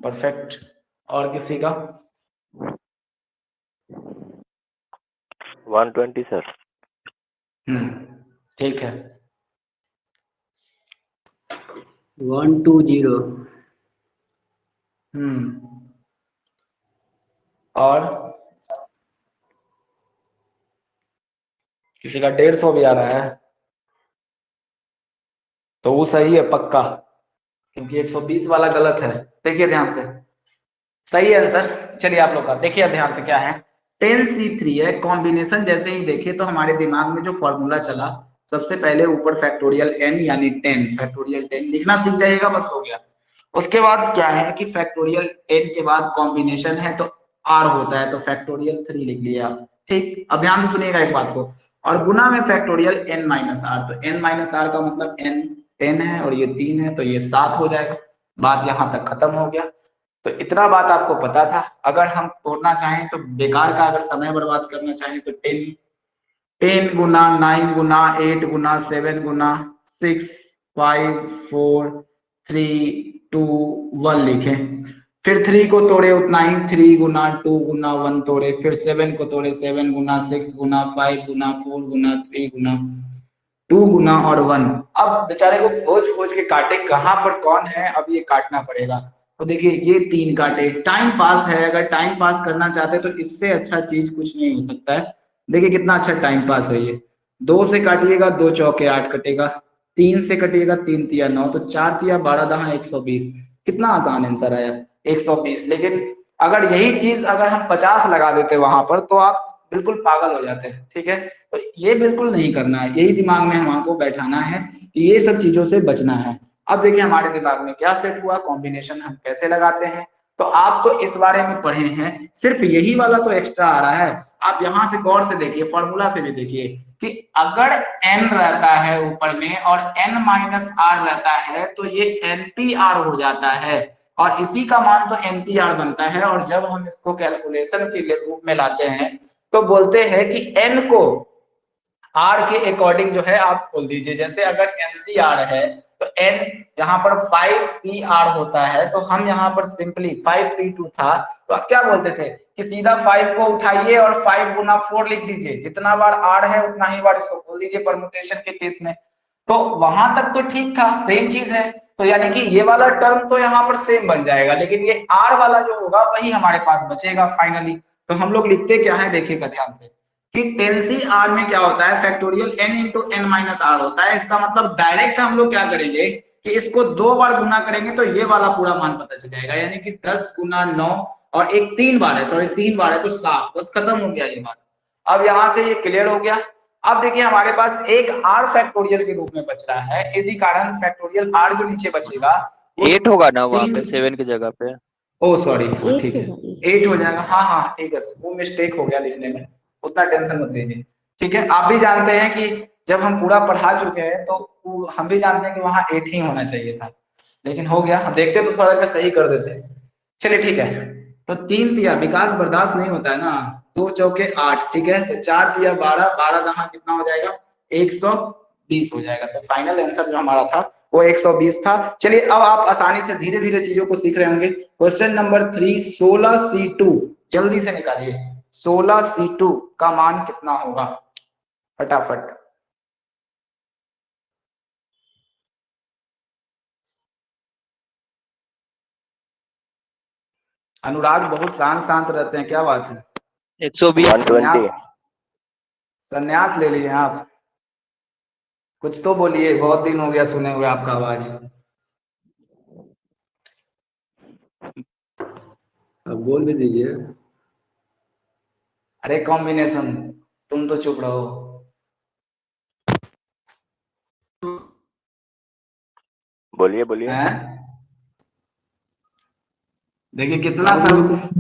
परफेक्ट। और किसी का? 120 सर। ठीक है। 120। और किसी का 150 भी आ रहा है तो वो सही है पक्का, क्योंकि 120 वाला गलत है। देखिए ध्यान से, सही है आंसर। चलिए आप लोग का देखिए ध्यान से क्या है। 10C3 है कॉम्बिनेशन। जैसे ही देखिए तो हमारे दिमाग में जो फॉर्मूला चला, सबसे पहले ऊपर फैक्टोरियल n यानी 10, फैक्टोरियल 10 लिखना सीख जाइएगा, बस हो गया। उसके बाद क्या है कि फैक्टोरियल n के बाद कॉम्बिनेशन है तो r होता है, तो फैक्टोरियल 3 लिख लिया। ठीक, अब ध्यान से सुनिएगा एक बात को। और गुना में फैक्टोरियल n माइनस r, तो n माइनस r का मतलब n 10 है और ये 3 है, तो ये 7 हो जाएगा। बात यहाँ तक खत्म हो गया। तो इतना बात आपको पता था। अगर हम तोड़ना चाहें तो बेकार का, अगर समय बर्बाद करना चाहें तो 10 गुना 9 गुना 8 गुना 7 गुना 6 5 4 3 2 1 लिखें। फिर 3 को तोड़े उतना ही, 3 गुना 2 गुना 1 तोड़े, फिर 7 को तोड़े 7 गुना 6 गुना 5 गुना 4 गुना 3 गुना 2 गुना और 1। अब बेचारे को खोज खोज के काटे कहां पर कौन है, अब ये काटना पड़ेगा। तो देखिए ये 3 काटे, टाइम पास है। अगर टाइम पास करना चाहते तो इससे अच्छा चीज कुछ नहीं हो सकता है। देखिए कितना अच्छा टाइम पास है ये। 2 से काटिएगा 2 चौके 8 कटेगा, 3 से कटिएगा 3 तिया 9, तो 4 तिया 12 दहा 120। कितना आसान आंसर आया 120। लेकिन अगर यही चीज अगर हम 50 लगा देते वहां पर तो आप बिल्कुल पागल हो जाते हैं। ठीक है, तो ये बिल्कुल नहीं करना है, यही दिमाग में हमको बैठाना है कि ये सब चीजों से बचना है। अब देखिए हमारे दिमाग में क्या सेट हुआ, कॉम्बिनेशन हम कैसे लगाते हैं। तो आप तो इस बारे में पढ़े हैं, सिर्फ यही वाला तो एक्स्ट्रा आ रहा है। आप यहाँ से गौर से देखिए, फॉर्मूला से भी देखिए कि अगर n रहता है ऊपर में और n माइनस r रहता है तो ये npr हो जाता है, और इसी का मान तो npr बनता है। और जब हम इसको कैलकुलेशन के रूप में लाते हैं तो बोलते हैं कि n को r के अकॉर्डिंग जो है आप बोल दीजिए। जैसे अगर NCR है तो n यहाँ पर 5pr होता है, तो हम यहाँ पर सिंपली 5p2 था तो आप क्या बोलते थे कि सीधा 5 को उठाइए और 5 गुना 4 लिख दीजिए। जितना बार r है उतना ही बार इसको बोल दीजिए परमुटेशन के केस में। तो वहां तक तो ठीक था, सेम चीज है, तो यानी कि ये वाला टर्म तो यहाँ पर सेम बन जाएगा, लेकिन ये आर वाला जो होगा वही हमारे पास बचेगा फाइनली। तो हम लोग लिखते क्या है, देखिएगा ध्यान से कि 10c r में क्या होता है, factorial n into n minus R होता है। इसका मतलब डायरेक्ट हम लोग क्या करेंगे कि इसको 2 बार गुना करेंगे तो ये वाला पूरा मान पता चल जाएगा, यानी कि 10 गुना 9 और एक 3 बार है, सॉरी 3 बार है तो 7, बस खत्म हो गया ये बात। अब यहाँ से ये क्लियर हो गया। अब देखिए हमारे पास एक r फैक्टोरियल के रूप में बच रहा है, इसी कारण फैक्टोरियल r जो नीचे बचेगा 8 होगा ना वहाँ पे, 3, 7 की जगह पे। ओ सॉरी, हाँ एट ठीक है, होगा 8 हो जाएगा। हाँ हाँ ठीक है, वो मिस्टेक हो गया लिखने में, उतना टेंशन मत लीजिए। ठीक है, आप भी जानते हैं कि जब हम पूरा पढ़ा चुके हैं तो हम भी जानते हैं कि वहाँ 8 ही होना चाहिए था, लेकिन हो गया, हम देखते तो थोड़ा सा सही कर देते। चलिए ठीक है, तो 3 तिया विकास बर्दाश्त नहीं होता है ना, 2 चौके 8, ठीक है, तो 4 तिया 12, 12 कहाँ कितना हो जाएगा, 120 हो जाएगा। तो फाइनल आंसर जो हमारा था वो 120 था। चलिए अब आप आसानी से धीरे धीरे चीजों को सीख रहे होंगे। क्वेश्चन नंबर 3, 16c2 जल्दी से निकालिए, 16c2 का मान कितना होगा, फटाफट। अनुराग बहुत शांत शांत रहते हैं, क्या बात है, 120। 120। संन्यास ले लिए आप, कुछ तो बोलिए, बहुत दिन हो गया सुने हुए आपका आवाज। अब बोल भी दीजिए। अरे कॉम्बिनेशन, तुम तो चुप रहो। बोलिए बोलिए। हैं, देखिए कितना सब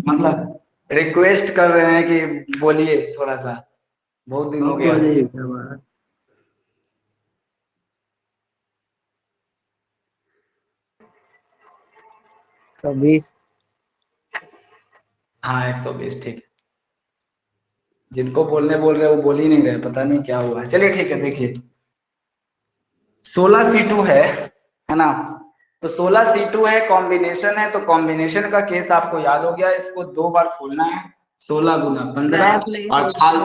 मतलब रिक्वेस्ट कर रहे हैं कि बोलिए थोड़ा सा, बहुत दिन हो आप तो गया। आ जाइए, क्या बात है। 120 हाँ 120 ठीक है, जिनको बोलने बोल रहे हैं वो बोल ही नहीं रहे, पता नहीं क्या हुआ है। चलिए ठीक है, देखिए 16c2 है ना, तो 16c2 है, कॉम्बिनेशन है, तो कॉम्बिनेशन का केस आपको याद हो गया, इसको 2 बार खोलना है, 16 गुना 15 मैथ नहीं और होता है।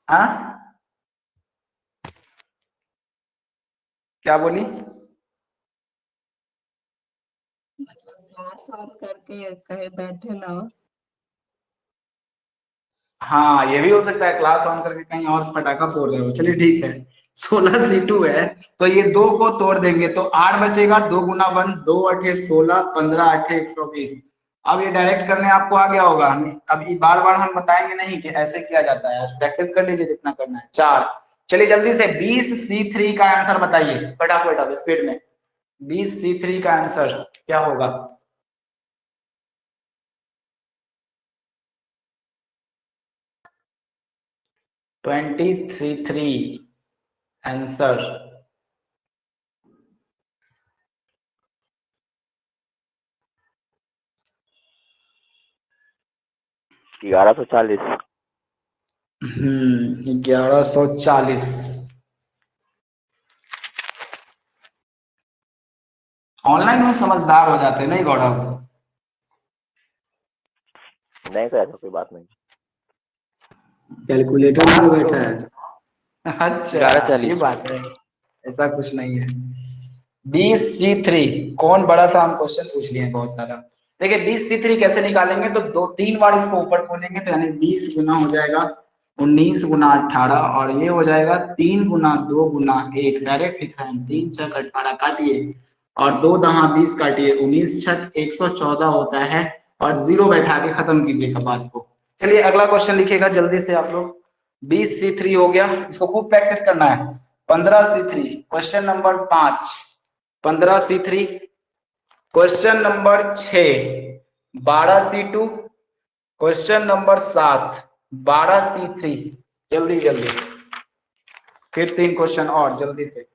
हाँ क्या बोली, क्लास ऑन करके कहीं बैठे ना हो। हाँ ये भी हो सकता है, क्लास ऑन करके कहीं और पटाखा फोड़ रहे हो। चलिए ठीक है, 16c2 है, तो ये 2 को तोड़ देंगे तो 8 बचेगा, 2 गुना 1, 2 अठे 16, 15 अठे 120। अब ये डायरेक्ट करने आपको आ गया होगा, अब ये बार बार हम बताएंगे नहीं कि ऐसे किया जाता है, प्रैक्टिस कर लीजिए जितना करना है। 4, चलिए जल्दी से 20c3 का आंसर बताइए फटाफट, अब स्पीड में 20c3 का आंसर क्या होगा। 23 आंसर, 1140। 1140। ऑनलाइन में समझदार हो जाते हैं नहीं गौरव। नहीं सर, ऐसा कोई बात नहीं। कैलकुलेटर में बैठा है। अच्छा 1140। ये बात है, ऐसा कुछ नहीं है। 20c3 कौन बड़ा सा हम क्वेश्चन पूछ लिए हैं बहुत सारा। देखिए 20c3 कैसे निकालेंगे, तो 2-3 बार इसको ऊपर खोलेंगे तो यानी 20 गुना हो जाएगा 19 गुना 18, और ये हो जाएगा 3 गुना 2 गुना 1, डायरेक्ट लिख रहे हैं, 3 छक 18 काटिए और 2 दहा 20 काटिए, 19 छक 114 होता है, और 0 बैठा के खत्म कीजिएगा बात को। चलिए अगला क्वेश्चन लिखिएगा जल्दी से आप लोग। 20c3 हो गया, इसको खूब प्रैक्टिस करना है। 15c3 question number 5, 15c3 question number 6, 12c2 question number 7, 12c3, जल्दी जल्दी, फिर 3 क्वेश्चन और जल्दी से।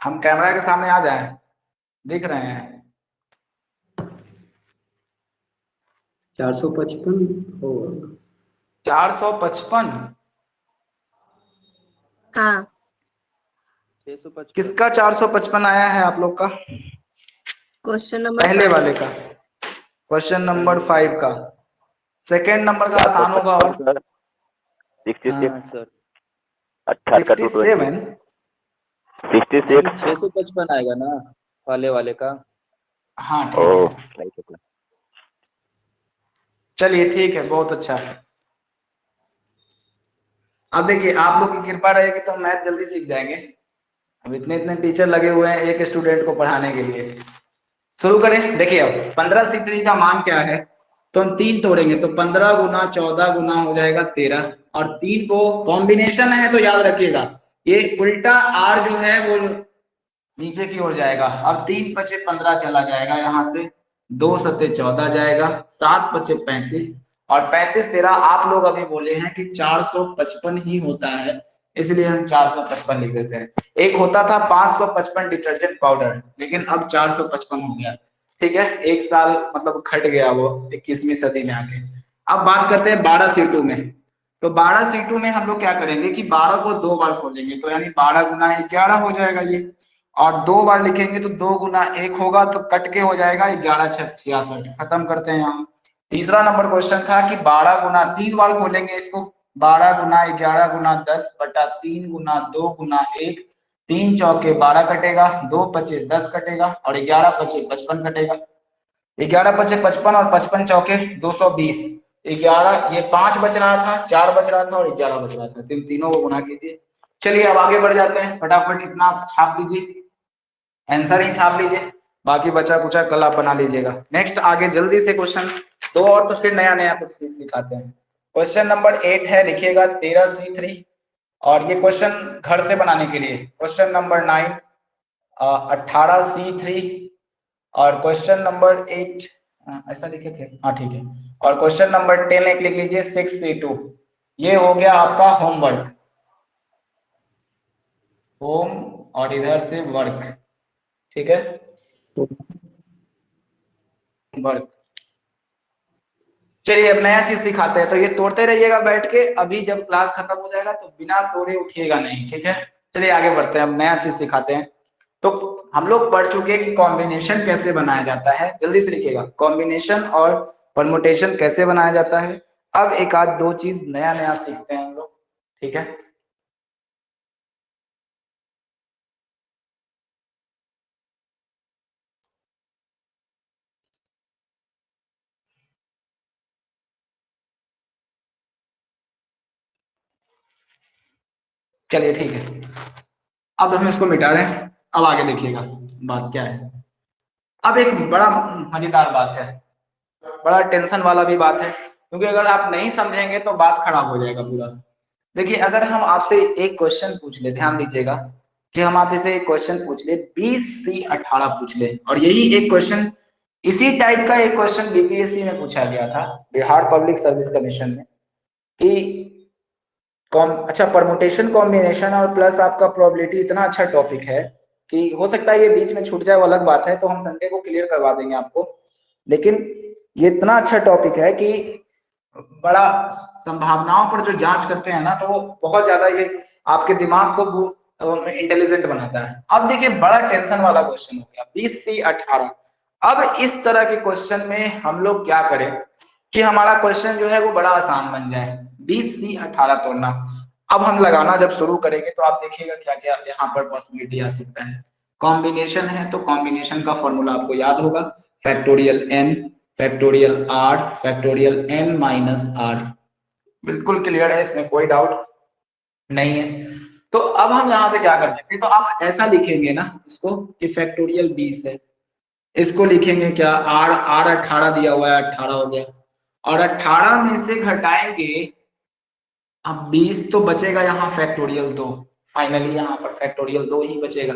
हम कैमरा के सामने आ जाएं, दिख रहे हैं। 455 होगा। 455 हाँ 655 किसका 455 आया है आप लोग का? क्वेश्चन नंबर पहले 5 वाले का, क्वेश्चन नंबर 5 का। सेकंड नंबर का आसान होगा और 66 हाँ सर 18 का 220 67 66 नहीं 655 आएगा ना पहले वाले का। हाँ ठीक ओह है, नहीं पता। चलिए ठीक है, बहुत अच्छा है। अब देखिए आप लोग की कृपा रहेगी तो मैथ जल्दी सीख जाएंगे। अब इतने इतने टीचर लगे हुए हैं एक स्टूडेंट को पढ़ाने के लिए। शुरू करें। देखिए अब 15C3 का मान क्या है, तो हम 3 तोड़ेंगे तो 15 गुना 14 गुना हो जाएगा 13, और 3 को कॉम्बिनेशन है तो याद रखिएगा ये उल्टा आर जो है वो नीचे की ओर जाएगा। अब 3 पचे 15 चला जाएगा यहाँ से, 2 सते 14 जाएगा, 7 पचे 35, और 35 13 आप लोग अभी बोले हैं कि 455 ही होता है, इसलिए हम 455 लिख देते हैं। एक होता था 555 डिटर्जेंट पाउडर, लेकिन अब 455 हो गया। ठीक है, एक साल मतलब खट गया वो 21वीं सदी में आके। अब बात करते हैं 12C2 में। तो 12C2 में हम लोग क्या करेंगे कि 12 को 2 बार खोलेंगे, तो यानी 12 गुना 11 हो जाएगा ये, और 2 बार लिखेंगे तो 2 गुना 1 होगा, तो कट के हो जाएगा 11 6 66। खत्म करते हैं यहाँ। तीसरा नंबर क्वेश्चन था कि 12 गुना 3 बार खोलेंगे इसको, 12 गुना 11 गुना 10 बटा 3 गुना 2 गुना 1, 3 चौके 12 कटेगा, 2 पचे 10 कटेगा, और 11 पचे 55 कटेगा। 11 पचे 55 और 55 चौके 220। 11 ये 5 बच रहा था, 4 बच रहा था और 11 बच रहा था, तो इन तीनों को गुना कीजिए। चलिए अब आगे बढ़ जाते हैं, फटाफट इतना छाप लीजिए, आंसर ही छाप लीजिए, बाकी बचा कुचा कल आप बना लीजिएगा। नेक्स्ट आगे जल्दी से क्वेश्चन 2 और, तो फिर नया नया कुछ सिखाते हैं। क्वेश्चन नंबर 8 है, लिखिएगा 13C3, और ये क्वेश्चन घर से बनाने के लिए। क्वेश्चन नंबर 9 18C3, और क्वेश्चन नंबर 8 ऐसा लिखे थे, हाँ ठीक है, और क्वेश्चन नंबर 10 एक लिख लीजिए 6C2। ये हो गया आपका होमवर्क, होम और इधर से वर्क, ठीक है, वर्क। चलिए अब नया चीज सिखाते हैं, तो ये तोड़ते रहिएगा बैठ के, अभी जब क्लास खत्म हो जाएगा तो बिना तोड़े उठिएगा नहीं, ठीक है। चलिए आगे बढ़ते हैं, अब नया चीज सिखाते हैं। तो हम लोग पढ़ चुके हैं कि कॉम्बिनेशन कैसे बनाया जाता है, जल्दी से लिखिएगा, कॉम्बिनेशन और परमुटेशन कैसे बनाया जाता है। अब एक आध दो चीज नया नया सीखते हैं हम लोग, ठीक है। चलिए ठीक है, अब हम इसको मिटा रहे हैं। अब आगे देखिएगा बात क्या है। अब एक बड़ा मजेदार बात है, बड़ा टेंशन वाला भी बात है, क्योंकि अगर आप नहीं समझेंगे तो बात खराब हो जाएगा पूरा। देखिए अगर हम आपसे एक क्वेश्चन पूछ ले, ध्यान दीजिएगा कि हम आप इसे एक क्वेश्चन पूछ ले, 20C18 पूछ ले, और यही एक क्वेश्चन इसी टाइप का एक क्वेश्चन बीपीएससी में पूछा गया था, बिहार पब्लिक सर्विस कमीशन में, कि अच्छा परमुटेशन कॉम्बिनेशन और प्लस आपका प्रोबेबिलिटी इतना अच्छा टॉपिक है कि हो सकता है ये बीच में छूट जाए, वो अलग बात है, तो हम संडे को क्लियर करवा देंगे आपको। लेकिन ये इतना अच्छा टॉपिक है कि बड़ा संभावनाओं पर जो जांच करते हैं ना, तो वो बहुत ज्यादा ये आपके दिमाग को इंटेलिजेंट बनाता है। अब देखिए बड़ा टेंशन वाला क्वेश्चन हो गया 20C18। अब इस तरह के क्वेश्चन में हम लोग क्या करें कि हमारा क्वेश्चन जो है वो बड़ा आसान बन जाए, 20C18 तोड़ना। अब हम लगाना जब शुरू करेंगे तो आप देखिएगा क्या क्या यहाँ पर पॉसिबिलिटी आ सकता है। कॉम्बिनेशन है तो कॉम्बिनेशन का फॉर्मूला आपको याद होगा, factorial n factorial r factorial n minus r, बिल्कुल क्लियर है, इसमें कोई डाउट नहीं है। तो अब हम यहाँ से क्या कर सकते हैं, तो आप ऐसा लिखेंगे ना इसको कि फैक्टोरियल 20 है, इसको लिखेंगे क्या, r 18 दिया हुआ है, 18 हो गया, और 18 में से घटाएंगे, अब 20 तो बचेगा यहाँ फैक्टोरियल 2, फाइनली यहाँ पर फैक्टोरियल 2 ही बचेगा।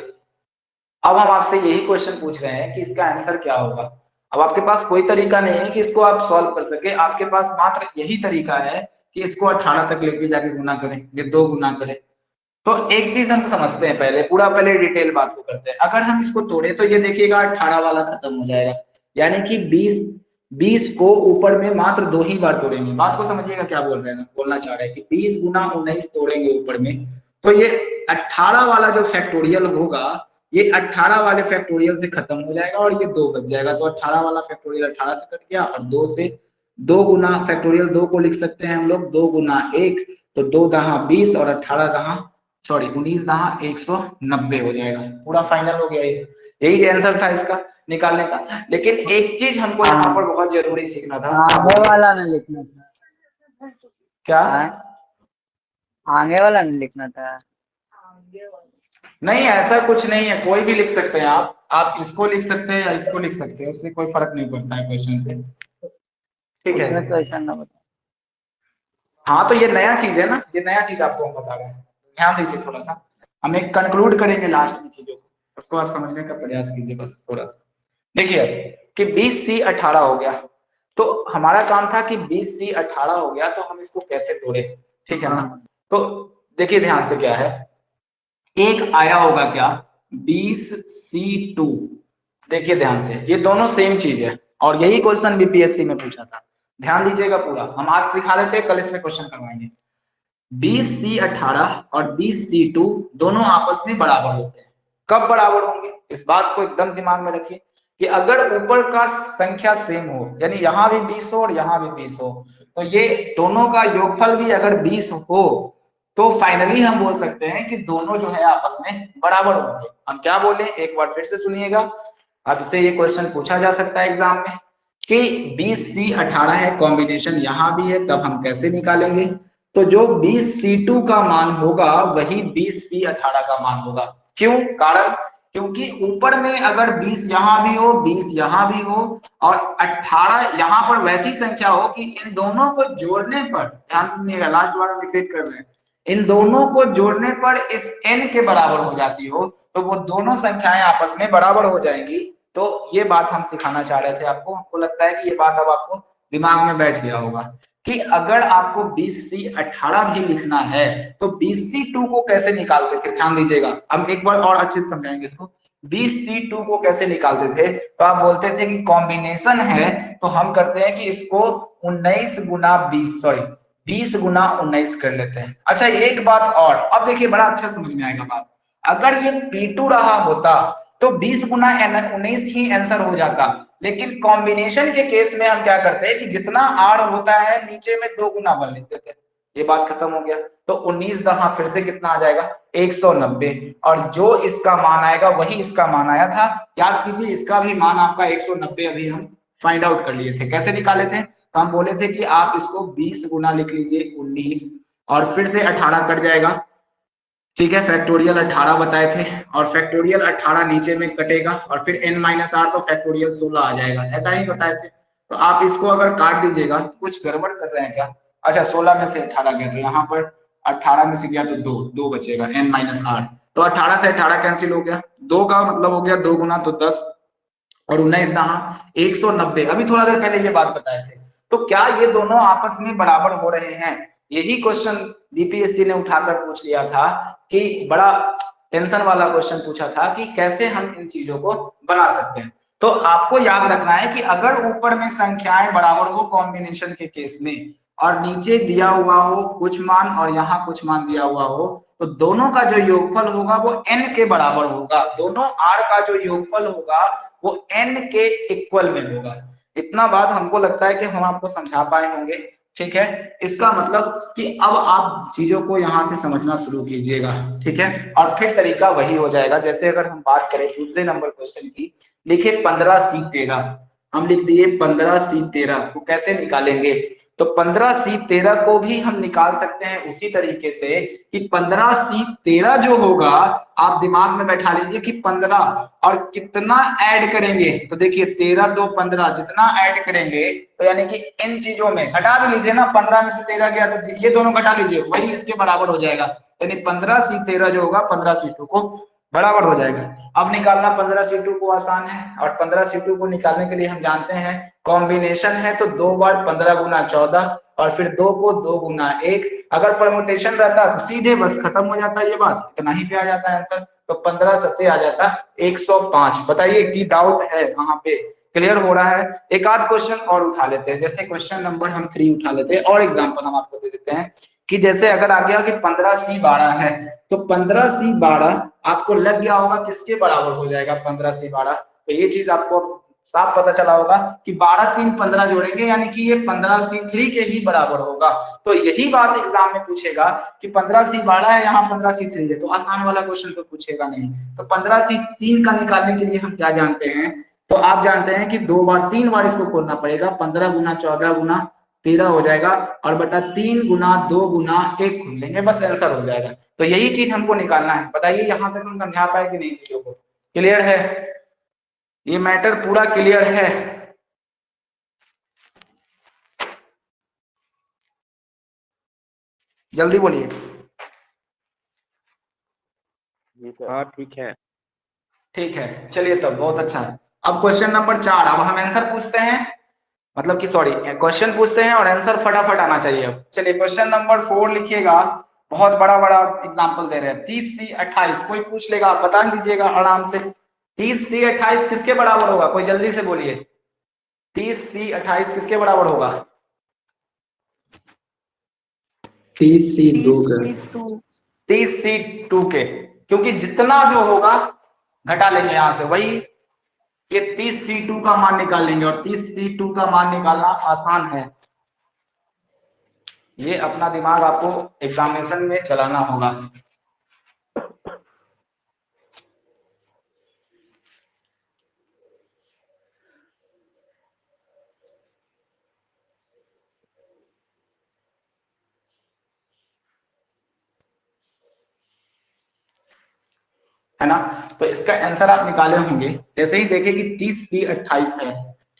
अब हम आपसे यही क्वेश्चन पूछ रहे हैं कि इसका आंसर क्या होगा। अब आपके पास कोई तरीका नहीं है कि इसको आप सॉल्व कर सके, आपके पास मात्र यही तरीका है कि इसको 18 तक लेके जाके गुना करें, ये 2 गुना करें। तो एक चीज हम समझते हैं, पहले डिटेल बात को करते हैं। अगर हम इसको तोड़े तो ये देखिएगा 18 वाला खत्म हो जाएगा, यानी कि 20 20 को ऊपर में मात्र 2 ही बार तोड़ेंगे। बात को समझिएगा क्या बोल रहे हैं, बोलना चाह रहे हैं कि 20 गुना 19 तोड़ेंगे ऊपर में, तो ये 18 वाला जो फैक्टोरियल होगा ये 18 वाले फैक्टोरियल से खत्म हो जाएगा और ये 2 बच जाएगा। तो 18 वाला फैक्टोरियल 18 से कट गया और 2 से 2 गुना फैक्टोरियल 2 को लिख सकते हैं हम लोग 2 गुना 1, तो 2 दहा 20 और 18 दहा 19 दहा 190 हो जाएगा। पूरा फाइनल हो गया। यही आंसर था इसका निकालने का। लेकिन एक चीज हमको यहाँ पर बहुत जरूरी सीखना था। आगे वाला नहीं लिखना था क्या? आगे वाला नहीं लिखना था। नहीं, ऐसा कुछ नहीं है, कोई भी लिख सकते हैं आप इसको लिख सकते हैं या इसको लिख सकते हैं, उससे कोई फर्क नहीं पड़ता है क्वेश्चन से। ठीक है, क्वेश्चन ना बता। हाँ तो ये नया चीज है ना, ये नया चीज आपको हम बता रहे हैं, ध्यान दीजिए थोड़ा सा। हम एक कंक्लूड करेंगे लास्ट में चीजों को, उसको आप समझने का प्रयास कीजिए बस थोड़ा सा। देखिए कि 20C18 हो गया, तो हमारा काम था कि 20C18 हो गया तो हम इसको कैसे तोड़े, ठीक है ना। तो देखिए ध्यान से क्या है, एक आया होगा क्या 20C2, देखिए ध्यान से, ये दोनों सेम चीज है और यही क्वेश्चन बीपीएससी में पूछा था। ध्यान दीजिएगा पूरा, हम आज सिखा लेते हैं, कल इसमें क्वेश्चन करवाएंगे। 20C18 और 20C2 दोनों आपस में बराबर होते हैं। कब बराबर होंगे, इस बात को एकदम दिमाग में रखिए कि अगर ऊपर का संख्या सेम हो, यानी यहाँ भी 20 हो और यहाँ भी 20 हो, तो ये दोनों का योगफल भी अगर 20 हो तो फाइनली हम बोल सकते हैं कि दोनों जो है आपस में बराबर होंगे। हम क्या बोले, एक बार फिर से सुनिएगा, अब से ये क्वेश्चन पूछा जा सकता है एग्जाम में कि 20C18 है, कॉम्बिनेशन यहाँ भी है, तब हम कैसे निकालेंगे। तो जो 20C2 का मान होगा वही 20C18 का मान होगा। क्यों? कारण क्योंकि ऊपर में अगर 20 यहाँ भी हो, 20 यहाँ भी हो और 18 यहाँ पर वैसी संख्या हो कि इन दोनों को जोड़ने पर, ध्यान से सुनिएगा, लास्ट बार हम रिपीट कर रहे हैं, इन दोनों को जोड़ने पर इस n के बराबर हो जाती हो, तो वो दोनों संख्याएं आपस में बराबर हो जाएंगी। तो ये बात हम सिखाना चाह रहे थे आपको। हमको लगता है कि ये बात अब आपको दिमाग में बैठ गया होगा कि अगर आपको 20C18 भी लिखना है तो 20C2 को कैसे निकालते थे। ध्यान दीजिएगा, हम एक बार और अच्छे से समझाएंगे इसको। 20C2 को कैसे निकालते थे, तो आप बोलते थे कि कॉम्बिनेशन है तो हम करते हैं कि इसको 19 गुना 20 गुना 19 कर लेते हैं। अच्छा एक बात और, अब देखिए बड़ा अच्छा समझ में आएगा बात, अगर ये P2 रहा होता तो 20 गुना 19 ही आंसर हो जाता, लेकिन कॉम्बिनेशन के केस में हम क्या करते हैं कि जितना आड़ होता है नीचे में 2 गुना 1 लिख देते हैं। ये बात खत्म हो गया। तो 19 दहा फिर से कितना आ जाएगा 190, और जो इसका मान आएगा वही इसका मान आया था। याद कीजिए इसका भी मान आपका 190 अभी हम फाइंड आउट कर लिए थे। कैसे निकाले थे, तो हम बोले थे कि आप इसको 20 गुना लिख लीजिए 19 और फिर से 18 कट जाएगा, ठीक है, फैक्टोरियल 18 बताए थे और फैक्टोरियल 18 नीचे में कटेगा और फिर n-r तो फैक्टोरियल 16 आ जाएगा, ऐसा ही बताए थे। तो आप इसको अगर काट दीजिएगा, कुछ गड़बड़ कर रहे हैं क्या, अच्छा 16 में से 18 गया तो यहाँ पर 18 में से गया तो 2 बचेगा n-r, तो 18 से 18 कैंसिल हो गया, 2 का मतलब हो गया 2 गुना तो 10 और 19 दहा 190। अभी थोड़ा देर पहले ये बात बताए थे। तो क्या ये दोनों आपस में बराबर हो रहे हैं, यही क्वेश्चन बीपीएससी ने उठाकर पूछ लिया था कि बड़ा टेंशन वाला क्वेश्चन पूछा था कि कैसे हम इन चीजों को बना सकते हैं। तो आपको याद रखना है कि अगर ऊपर में संख्याएं बराबर हो कॉम्बिनेशन के केस में और नीचे दिया हुआ हो कुछ मान और यहाँ कुछ मान दिया हुआ हो, तो दोनों का जो योगफल होगा वो n के बराबर होगा। दोनों r का जो योगफल होगा वो n के इक्वल में होगा। इतना बात हमको लगता है कि हम आपको समझा पाए होंगे, ठीक है। इसका मतलब कि अब आप चीजों को यहाँ से समझना शुरू कीजिएगा, ठीक है, और फिर तरीका वही हो जाएगा। जैसे अगर हम बात करें दूसरे नंबर क्वेश्चन की, लिखे 15C13, हम लिख दिए 15C13 को कैसे निकालेंगे, तो 15C13 को भी हम निकाल सकते हैं उसी तरीके से कि 15C13 जो होगा, आप दिमाग में बैठा लीजिए कि 15 और कितना ऐड करेंगे, तो देखिए 13 2 15, जितना ऐड करेंगे तो यानी कि इन चीजों में घटा भी लीजिए ना, 15 में से 13 गया तो ये दोनों घटा लीजिए, वही इसके बराबर हो जाएगा। यानी 15C13 जो होगा 15C2 को बराबर हो जाएगा। अब निकालना 15C2 को आसान है, और 15C2 को निकालने के लिए हम जानते हैं कॉम्बिनेशन है तो 2 बार 15 गुना 14 और फिर 2 को 2 गुना 1। अगर परमुटेशन रहता तो सीधे बस खत्म हो जाता, ये बात इतना ही पे आ जाता है आंसर। तो 15 7 आ जाता 105। बताइए की डाउट है वहां पे क्लियर हो रहा है? एक आध क्वेश्चन और उठा लेते हैं, जैसे क्वेश्चन नंबर हम 3 उठा लेते हैं और एग्जांपल हम आपको दे देते हैं कि जैसे अगर आ गया कि 15C12 है, तो 15C12 आपको लग गया होगा किसके बराबर हो जाएगा 15C12, तो ये चीज आपको साफ पता चला होगा कि 12 3 15 जोड़ेंगे यानी कि ये 15C3 के ही बराबर होगा। तो यही बात एग्जाम में पूछेगा कि 15C12 है, यहाँ 15C3 है, तो आसान वाला क्वेश्चन तो पूछेगा नहीं। तो 15C3 का निकालने के लिए हम क्या जानते हैं, तो आप जानते हैं कि 2 बार 3 बार इसको खोलना पड़ेगा, 15 गुना 14 गुना 13 हो जाएगा और बटा 3 गुना 2 गुना 1 खोल लेंगे, बस आंसर हो जाएगा। तो यही चीज हमको निकालना है। बताइए यहाँ तक हम समझा पाए कि नहीं चीजों को? क्लियर है? ये मैटर पूरा क्लियर है? जल्दी बोलिए। जी सर। हाँ ठीक है। ठीक है, चलिए तब बहुत अच्छा है। अब क्वेश्चन नंबर 4, अब हम आंसर पूछते हैं, मतलब कि सॉरी क्वेश्चन पूछते हैं और आंसर फटाफट आना चाहिए। अब चलिए क्वेश्चन नंबर 4 लिखिएगा, बहुत बड़ा बड़ा एग्जांपल दे रहे हैं। 30C28 कोई पूछ लेगा, आप बता लीजिएगा आराम से। 30C28 किसके बराबर होगा? कोई जल्दी से बोलिए। 30C28 किसके बराबर होगा? 30C2 का। 30C2 के, क्योंकि जितना जो होगा घटा लेंगे यहाँ से, वही ये 30C2 का मान निकाल लेंगे और 30C2 का मान निकालना आसान है। ये अपना दिमाग आपको एग्जामिनेशन में चलाना होगा। है ना? तो इसका आंसर आप निकाले होंगे, जैसे ही देखे कि 30C28 है,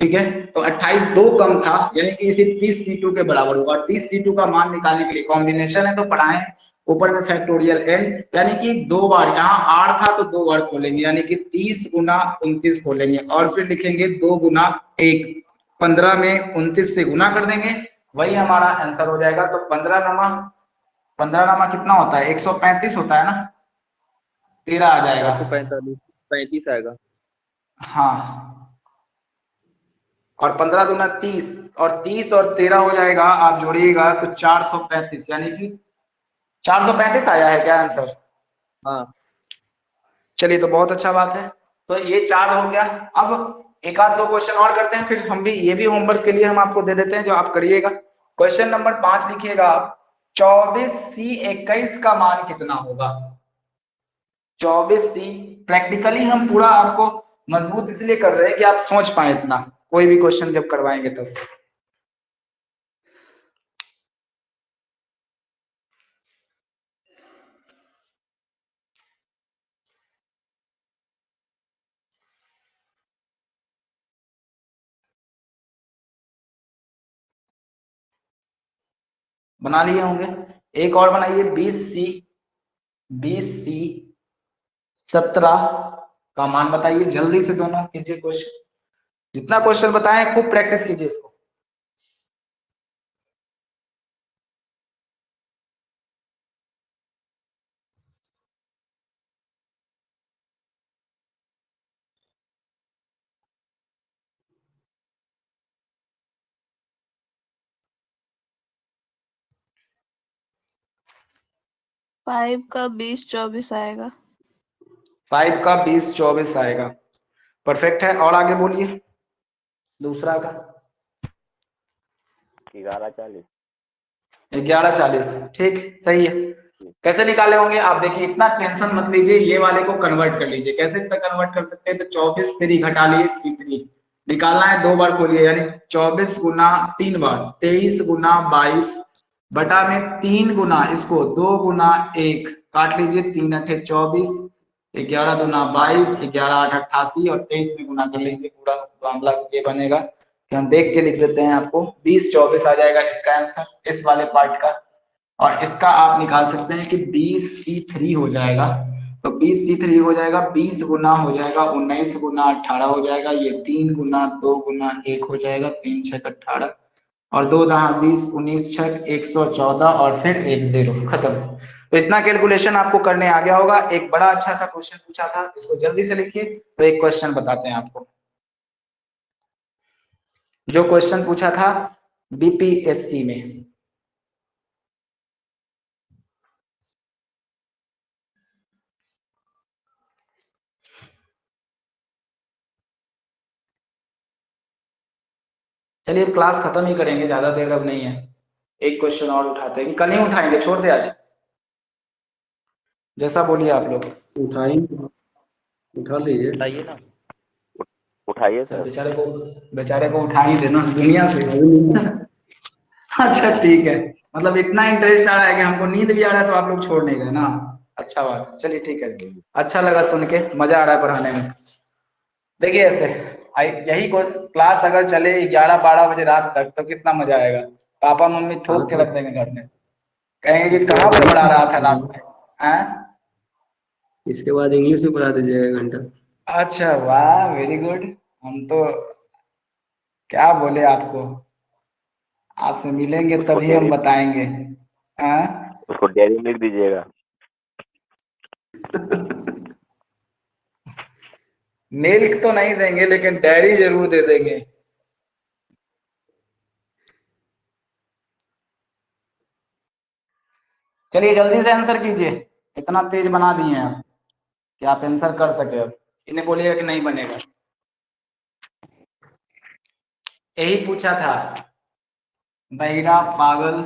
ठीक है, तो 28 2 कम था यानी कि इसे 30C2 के बराबर होगा। 30C2 का मान निकालने के लिए कॉम्बिनेशन है तो पढ़ाएं, ऊपर में फैक्टोरियल n, यानी कि 2 बार, यहाँ 8 था तो 2 बार खोलेंगे यानी कि 30 गुना 29 खोलेंगे और फिर लिखेंगे 2 गुना 1, 15 में 29 से गुना कर देंगे, वही हमारा आंसर हो जाएगा। तो 15 नामा कितना होता है? 135 होता है ना, 13 आ जाएगा। 145 35 आएगा। हाँ, और 15 दूना 30 और 30 और 13 हो जाएगा, आप जोड़िएगा तो 435, यानी कि 435 आया है क्या आंसर? हाँ चलिए तो बहुत अच्छा बात है। तो ये 4 हो गया। अब एक आध दो क्वेश्चन और करते हैं, फिर हम भी ये भी होमवर्क के लिए हम आपको दे देते हैं जो आप करिएगा। क्वेश्चन नंबर 5 लिखिएगा आप, 24C21 का मान कितना होगा? 24C, प्रैक्टिकली हम पूरा आपको मजबूत इसलिए कर रहे हैं कि आप सोच पाए इतना, कोई भी क्वेश्चन जब करवाएंगे तब। बना लिए होंगे, एक और बनाइए। 20C17 का मान बताइए, जल्दी से दोनों कीजिए क्वेश्चन, जितना क्वेश्चन बताएं खूब प्रैक्टिस कीजिए इसको। फाइव का 20-24 आएगा। 5 का 20-24 आएगा, परफेक्ट है। और आगे बोलिए दूसरा का। 11:40। 11:40, ठीक सही है। कैसे निकाले होंगे आप देखिए, इतना टेंशन मत लीजिए, ये वाले को कन्वर्ट कर लीजिए। कैसे इसमें कन्वर्ट कर सकते हैं? तो 24 3 घटा लिए C3, निकालना है 2 बार खोलिए, यानी 24 गुना 3 बार 23 गुना 22 बटा में 3 गुना इसको 2 गुना 1 काट लीजिए, 3 8 24, 11 दूना 22, 11 8 88 और 23 में गुना कर लीजिए, पूरा मामला ये बनेगा कि हम देख के लिख देते हैं आपको 20-24 आ जाएगा इसका आंसर इस वाले पार्ट का। और इसका आप निकाल सकते हैं कि 20C3 हो जाएगा, तो 20C3 हो जाएगा 20 गुना हो जाएगा 19 गुना 18 हो जाएगा, ये 3 गुना 2 गुना 1 हो जाएगा, 3 6 18 और 2 दहा 20, 19 6 114 और फिर 1 0, खत्म। तो इतना कैलकुलेशन आपको करने आ गया होगा। एक बड़ा अच्छा सा क्वेश्चन पूछा था, इसको जल्दी से लिखिए। तो एक क्वेश्चन बताते हैं आपको, जो क्वेश्चन पूछा था बीपीएससी में। चलिए अब क्लास खत्म ही करेंगे, ज्यादा देर अब नहीं है। एक क्वेश्चन और उठाते हैं कि कल ही उठाएंगे, छोड़ दे आज, जैसा बोलिए आप लोग। उठाएंगे, उठा लीजिए। बताइए ना। उठाइए अच्छा, सर। बेचारे को उठा ही देना दुनिया से। अभी नहीं, अच्छा ठीक है, मतलब इतना इंटरेस्ट आ रहा है कि हमको नींद भी आ रहा है तो आप लोग छोड़ नहीं रहे ना। अच्छा बात है, चलिए ठीक है, अच्छा लगा सुन के, मजा आ रहा है पढ़ाने में। देखिए ऐसे यही क्लास अगर चले 11-12 बजे रात तक तो कितना मजा आएगा। पापा मम्मी हाँ ठोक के तो रख देंगे घर में, कहेंगे कि इसके कहाँ बाद पर पढ़ा रहा था इंग्लिश, रात में। हैं? इसके बाद इंग्लिश में पढ़ा दीजिएगा 1 घंटा। अच्छा वाह, वेरी गुड। हम तो क्या बोले आपको, आपसे मिलेंगे उसको तभी हम डेयरी बताएंगे। हैं? उसको डेयरी लिख दीजिएगा। मिल्क तो नहीं देंगे लेकिन डायरी जरूर दे देंगे। चलिए जल्दी से आंसर कीजिए, इतना तेज बना दिए हैं आप कि आप आंसर कर सके। अब इन्हें बोलिएगा कि नहीं बनेगा। यही पूछा था, बहिरा, पागल,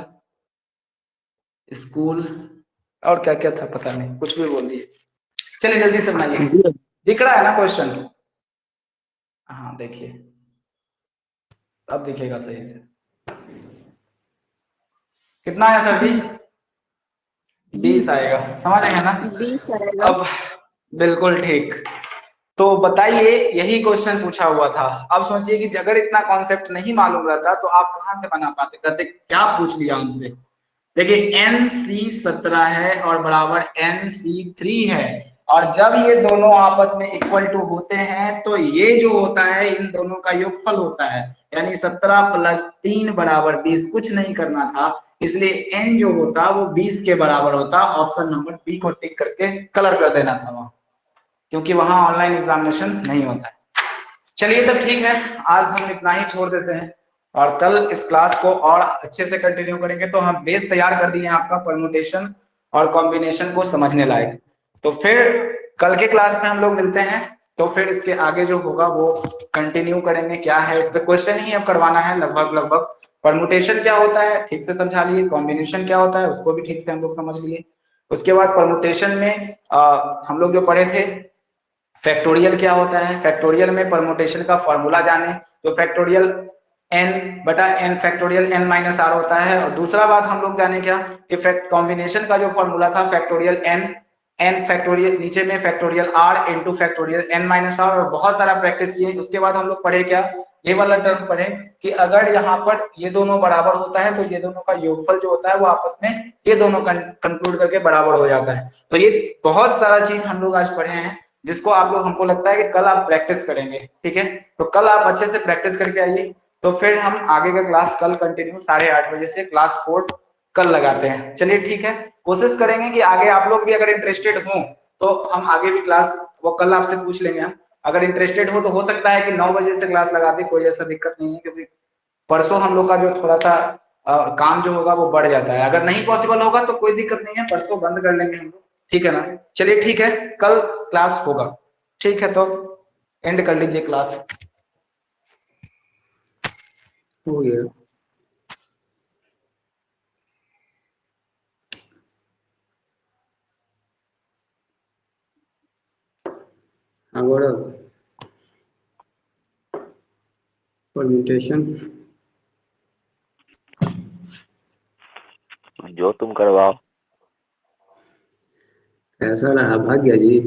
स्कूल, और क्या क्या था पता नहीं, कुछ भी बोल दिए। चलिए जल्दी से बनाइए, दिख रहा है ना क्वेश्चन? हाँ देखिए, अब दिखेगा सही से। कितना आया सर जी? 20 आएगा, समझ आएगा ना? 20 आएगा। अब बिल्कुल ठीक। तो बताइए, यही क्वेश्चन पूछा हुआ था। अब सोचिए कि अगर इतना कॉन्सेप्ट नहीं मालूम रहता तो आप कहां से बना पाते, कहते क्या पूछ लिया उनसे। देखिए NC17 है और बराबर NC3 है, और जब ये दोनों आपस में इक्वल टू होते हैं तो ये जो होता है इन दोनों का योगफल होता है, यानी 17 + 3 = 20। कुछ नहीं करना था, इसलिए n जो होता वो 20 के बराबर होता। ऑप्शन नंबर बी को टिक करके कलर कर देना था वहां, क्योंकि वहां ऑनलाइन एग्जामिनेशन नहीं होता है। चलिए तब ठीक है, आज हम इतना ही छोड़ देते हैं और कल इस क्लास को और अच्छे से कंटिन्यू करेंगे। तो हम बेस तैयार कर दिए हैं आपका परमुटेशन और कॉम्बिनेशन को समझने लायक। तो फिर कल के क्लास में हम लोग मिलते हैं, तो फिर इसके आगे जो होगा वो कंटिन्यू करेंगे। क्या है इस पे क्वेश्चन ही अब करवाना है लगभग। परमुटेशन क्या होता है ठीक से समझा लिए, कॉम्बिनेशन क्या होता है उसको भी ठीक से हम लोग समझ लिए। उसके बाद परमुटेशन में हम लोग जो पढ़े थे फैक्टोरियल क्या होता है, फैक्टोरियल में परमुटेशन का फॉर्मूला जाने, तो फैक्टोरियल n/n फैक्टोरियल n-r होता है। और दूसरा बात हम लोग जाने क्या कि कॉम्बिनेशन का जो फॉर्मूला था फैक्टोरियल n फैक्टोरियल नीचे में factorial r into factorial n-r, और बहुत सारा प्रैक्टिस किए। उसके बाद हम लोग पढ़े क्या, ये वाला टर्म पढ़े कि अगर यहाँ पर ये दोनों बराबर होता है तो ये दोनों का योगफल जो होता है वो आपस में ये दोनों कंक्लूड करके बराबर हो जाता है। तो ये बहुत सारा चीज हम लोग आज पढ़े हैं जिसको आप लोग, हमको लगता है कि कल आप प्रैक्टिस करेंगे। ठीक है, तो कल आप अच्छे से प्रैक्टिस करके आइए। तो फिर हम आगे का क्लास कल कंटिन्यू 8:30 बजे से क्लास 4 कल लगाते हैं। चलिए ठीक है, कोशिश करेंगे कि आगे आप लोग भी अगर इंटरेस्टेड हो तो हम आगे भी क्लास वो कल आपसे पूछ लेंगे हम। अगर इंटरेस्टेड हो तो हो सकता है कि 9 बजे से क्लास लगा दे, कोई ऐसा दिक्कत नहीं है, क्योंकि परसों हम लोग का जो थोड़ा सा काम जो होगा वो बढ़ जाता है। अगर नहीं पॉसिबल होगा तो कोई दिक्कत नहीं है, परसों बंद कर लेंगे हम लोग, ठीक है ना? चलिए ठीक है, कल क्लास होगा। ठीक है, तो एंड कर लीजिए क्लास। हो गया। हाँ गौरव, परम्यूटेशन जो तुम करवाओ। कैसा रहा, भाग गया जी?